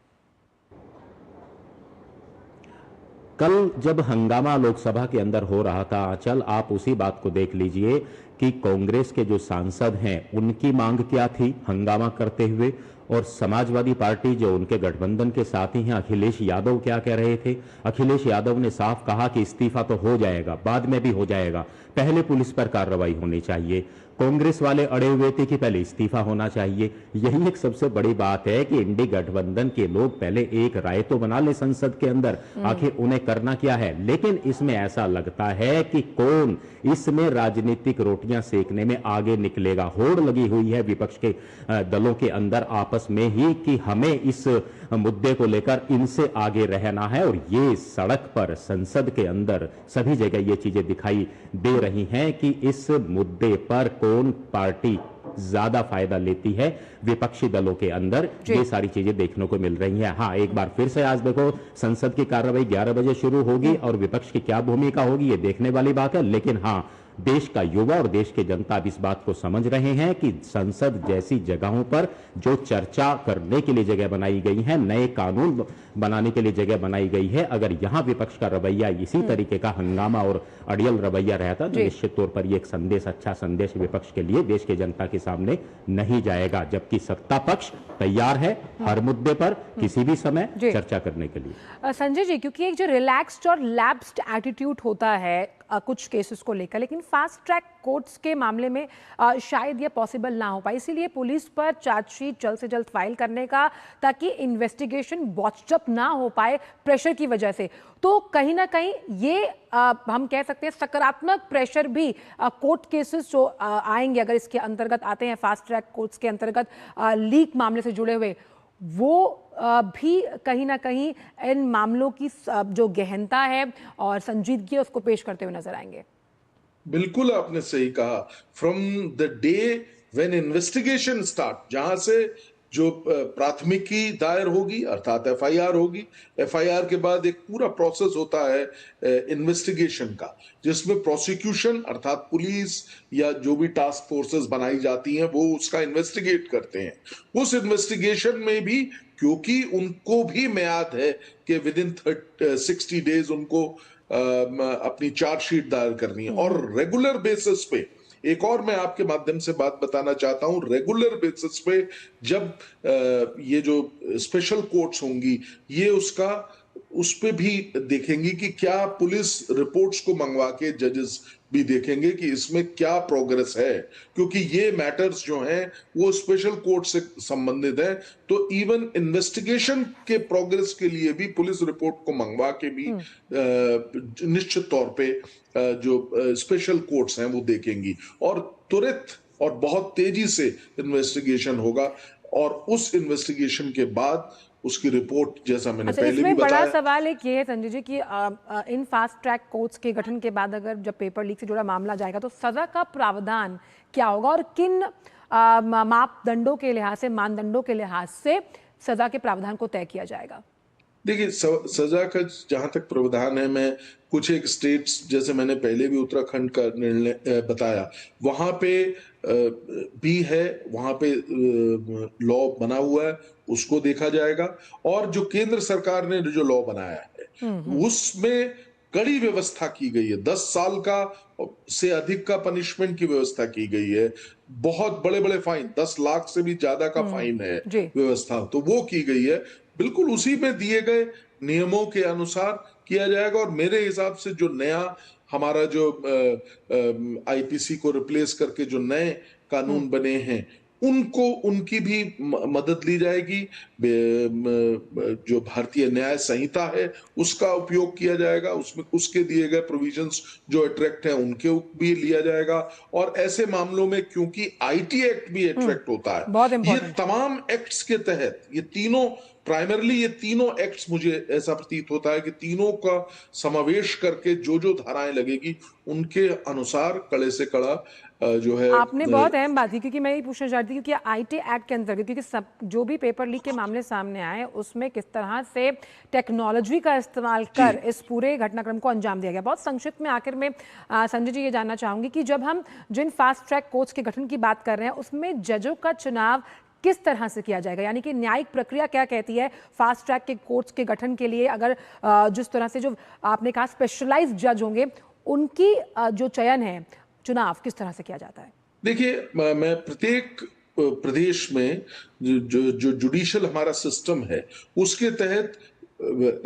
कल जब हंगामा लोकसभा के अंदर हो रहा था, आंचल आप उसी बात को देख लीजिए कि कांग्रेस के जो सांसद हैं उनकी मांग क्या थी हंगामा करते हुए, और समाजवादी पार्टी जो उनके गठबंधन के साथी हैं अखिलेश यादव क्या कह रहे थे। अखिलेश यादव ने साफ कहा कि इस्तीफा तो हो जाएगा, बाद में भी हो जाएगा, पहले पुलिस पर कार्रवाई होनी चाहिए। कांग्रेस वाले अड़े हुए थे कि पहले इस्तीफा होना चाहिए। यही एक सबसे बड़ी बात है कि इंडी गठबंधन के लोग पहले एक राय तो बना ले संसद के अंदर, आखिर उन्हें करना क्या है। लेकिन इसमें ऐसा लगता है कि कौन इसमें राजनीतिक रोटियां सेकने में आगे निकलेगा। होड़ लगी हुई है विपक्ष के दलों के अंदर आपस में ही कि हमें इस मुद्दे को लेकर इनसे आगे रहना है, और ये सड़क पर, संसद के अंदर सभी जगह ये चीजें दिखाई दे रही हैं कि इस मुद्दे पर कौन पार्टी ज्यादा फायदा लेती है विपक्षी दलों के अंदर, ये सारी चीजें देखने को मिल रही हैं। हाँ, एक बार फिर से आज देखो संसद की कार्रवाई 11 बजे शुरू होगी और विपक्ष की क्या भूमिका होगी ये देखने वाली बात है। लेकिन हाँ, देश का युवा और देश के जनता अब इस बात को समझ रहे हैं कि संसद जैसी जगहों पर जो चर्चा करने के लिए जगह बनाई गई है, नए कानून बनाने के लिए जगह बनाई गई है, अगर यहां विपक्ष का रवैया इसी तरीके का हंगामा और अड़ियल रवैया रहता तो निश्चित तौर पर यह एक संदेश, अच्छा संदेश विपक्ष के लिए, देश के जनता के सामने नहीं जाएगा। जबकि सत्ता पक्ष तैयार है हर मुद्दे पर किसी भी समय चर्चा करने के लिए। संजय जी, क्योंकि एक जो रिलैक्स्ड और लैप्स्ड एटीट्यूड होता है कुछ केसेस को लेकर, लेकिन फास्ट ट्रैक कोर्ट्स के मामले में शायद ये पॉसिबल ना हो पाए, इसीलिए पुलिस पर चार्जशीट जल्द से जल्द फाइल करने का, ताकि इन्वेस्टिगेशन बॉच्ड ना हो पाए प्रेशर की वजह से। तो कहीं ना कहीं ये हम कह सकते हैं सकारात्मक प्रेशर भी कोर्ट केसेस जो आएंगे, अगर इसके अंतर्गत आते हैं, फास्ट ट्रैक कोर्ट्स के अंतर्गत लीक मामले से जुड़े हुए, वो भी कहीं ना कहीं इन मामलों की जो गहनता है और संजीदगी है उसको पेश करते हुए नजर आएंगे। बिल्कुल आपने सही कहा। From the day when investigation start, जहां से जो प्राथमिकी दायर होगी अर्थात एफआईआर होगी, एफआईआर के बाद एक पूरा प्रोसेस होता है इन्वेस्टिगेशन का, जिसमें प्रोसिक्यूशन अर्थात पुलिस या जो भी टास्क फोर्सेस बनाई जाती हैं वो उसका इन्वेस्टिगेट करते हैं। उस इन्वेस्टिगेशन में भी क्योंकि उनको भी मियाद है कि विद इन 60 डेज उनको अपनी चार्जशीट दायर करनी है, और रेगुलर बेसिस पे एक और मैं आपके माध्यम से बात बताना चाहता हूं, रेगुलर बेसिस पे जब ये जो स्पेशल कोर्ट्स होंगी ये उस पे भी देखेंगी कि क्या पुलिस रिपोर्ट्स को मंगवा के जजेस भी देखेंगे कि इसमें क्या प्रोग्रेस है, क्योंकि ये मैटर्स जो हैं वो स्पेशल कोर्ट से संबंधित है। तो इवन इन्वेस्टिगेशन के प्रोग्रेस के लिए भी पुलिस रिपोर्ट को मंगवा के भी निश्चित तौर पे जो स्पेशल कोर्ट्स हैं वो देखेंगी, और त्वरित और बहुत तेजी से इन्वेस्टिगेशन होगा, और उस इन्वेस्टिगेशन के बाद उसकी रिपोर्ट, जैसा मैंने पहले भी बताया। बड़ा सवाल एक ये है संजय जी कि इन फास्ट ट्रैक कोर्ट्स के गठन के बाद अगर जब पेपर लीक से जुड़ा मामला जाएगा तो सजा का प्रावधान क्या होगा और किन मापदंडों के लिहाज से, मानदंडों के लिहाज से सजा के प्रावधान को तय किया जाएगा? देखिए, सजा का जहां तक प्रावधान है, मैं कुछ एक स्टेट्स, जैसे मैंने पहले भी उत्तराखंड का निर्णय बताया, वहां पे भी है, वहां पे लॉ बना हुआ है, उसको देखा जाएगा। और जो केंद्र सरकार ने जो लॉ बनाया है उसमें कड़ी व्यवस्था की गई है, 10 साल का से अधिक का पनिशमेंट की व्यवस्था की गई है, बहुत बड़े बड़े फाइन, 10 लाख से भी ज्यादा का फाइन है व्यवस्था, तो वो की गई है। बिल्कुल उसी में दिए गए नियमों के अनुसार किया जाएगा। और मेरे हिसाब से जो नया हमारा जो आईपीसी को रिप्लेस करके जो नए कानून बने हैं उनको, उनकी भी मदद ली जाएगी। जो भारतीय न्याय संहिता है उसका उपयोग किया जाएगा, उसमें उसके दिए गए प्रोविजंस जो अट्रैक्ट हैं उनके भी लिया जाएगा। और ऐसे मामलों में क्योंकि आईटी एक्ट भी अट्रैक्ट होता है, ये तमाम एक्ट्स के तहत, ये तीनों प्राइमरली, ये तीनों एक्ट्स, मुझे ऐसा प्रतीत होता है कि तीनों का समावेश करके जो जो धाराएं लगेगी उनके अनुसार कड़े से कड़ा जो है। आपने बहुत अहम बात की, क्योंकि मैं ये पूछना चाहती थी कि आईटी एक्ट के अंतर्गत, क्योंकि सब जो भी पेपर लीक के मामले सामने आए उसमें किस तरह से टेक्नोलॉजी का इस्तेमाल कर इस पूरे घटनाक्रम को अंजाम दिया गया। बहुत संक्षिप्त में आखिर में संजय जी ये जानना चाहूंगी कि जब हम जिन फास्ट ट्रैक कोर्ट्स के गठन की बात कर रहे हैं उसमें जजों का चुनाव किस तरह से किया जाएगा, यानी कि न्यायिक प्रक्रिया क्या कहती है फास्ट ट्रैक के कोर्ट्स के गठन के लिए? अगर जिस तरह से जो आपने कहा स्पेशलाइज्ड जज होंगे, उनकी जो चयन है, चुनाव किस तरह से किया जाता है? देखिए, मैं प्रत्येक प्रदेश में जो जुडिशियल हमारा सिस्टम है उसके तहत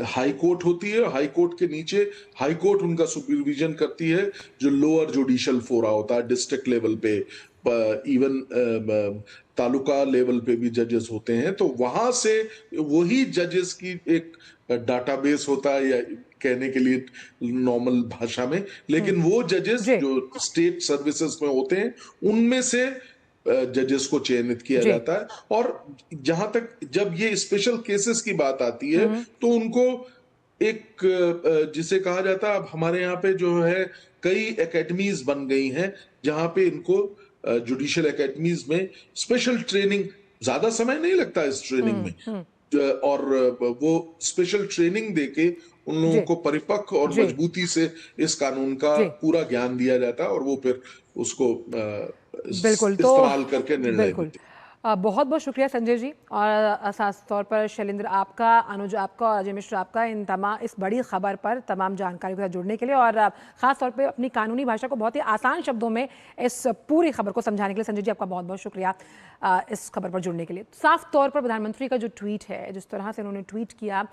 हाई कोर्ट होती है, हाई कोर्ट के नीचे हाई कोर्ट उनका सुपरविजन करती है। जो लोअर जुडिशियल फोरा होता है डिस्ट्रिक्ट लेवल पे, इवन तालुका लेवल पे भी जजेस होते हैं, तो वहां से वही जजेस की एक डाटाबेस होता है, या कहने के लिए नॉर्मल भाषा में, लेकिन वो जजेस जो स्टेट सर्विसेज में होते हैं उनमें से जजेस को चयनित किया जाता है। और जहां तक जब ये स्पेशल केसेस की बात आती है तो उनको एक जिसे कहा जाता है, अब हमारे यहाँ पे जो है कई एकेडमीज बन गई हैं जहां पे इनको जुडिशियल एकेडमीज में स्पेशल ट्रेनिंग, ज्यादा समय नहीं लगता इस ट्रेनिंग में, और वो स्पेशल ट्रेनिंग देके उन लोगों को परिपक्व और मजबूती से इस कानून का पूरा ज्ञान दिया जाता है, और वो फिर उसको इस्तेमाल करके निर्णय देते हैं। बहुत बहुत शुक्रिया संजय जी, और खास तौर पर शैलेंद्र आपका, अनुज आपका और अजय मिश्र आपका इस बड़ी खबर पर तमाम जानकारी के साथ जुड़ने के लिए, और ख़ास तौर पे अपनी कानूनी भाषा को बहुत ही आसान शब्दों में इस पूरी खबर को समझाने के लिए संजय जी आपका बहुत बहुत शुक्रिया इस खबर पर जुड़ने के लिए। साफ तौर पर प्रधानमंत्री का जो ट्वीट है, जिस तरह से उन्होंने ट्वीट किया,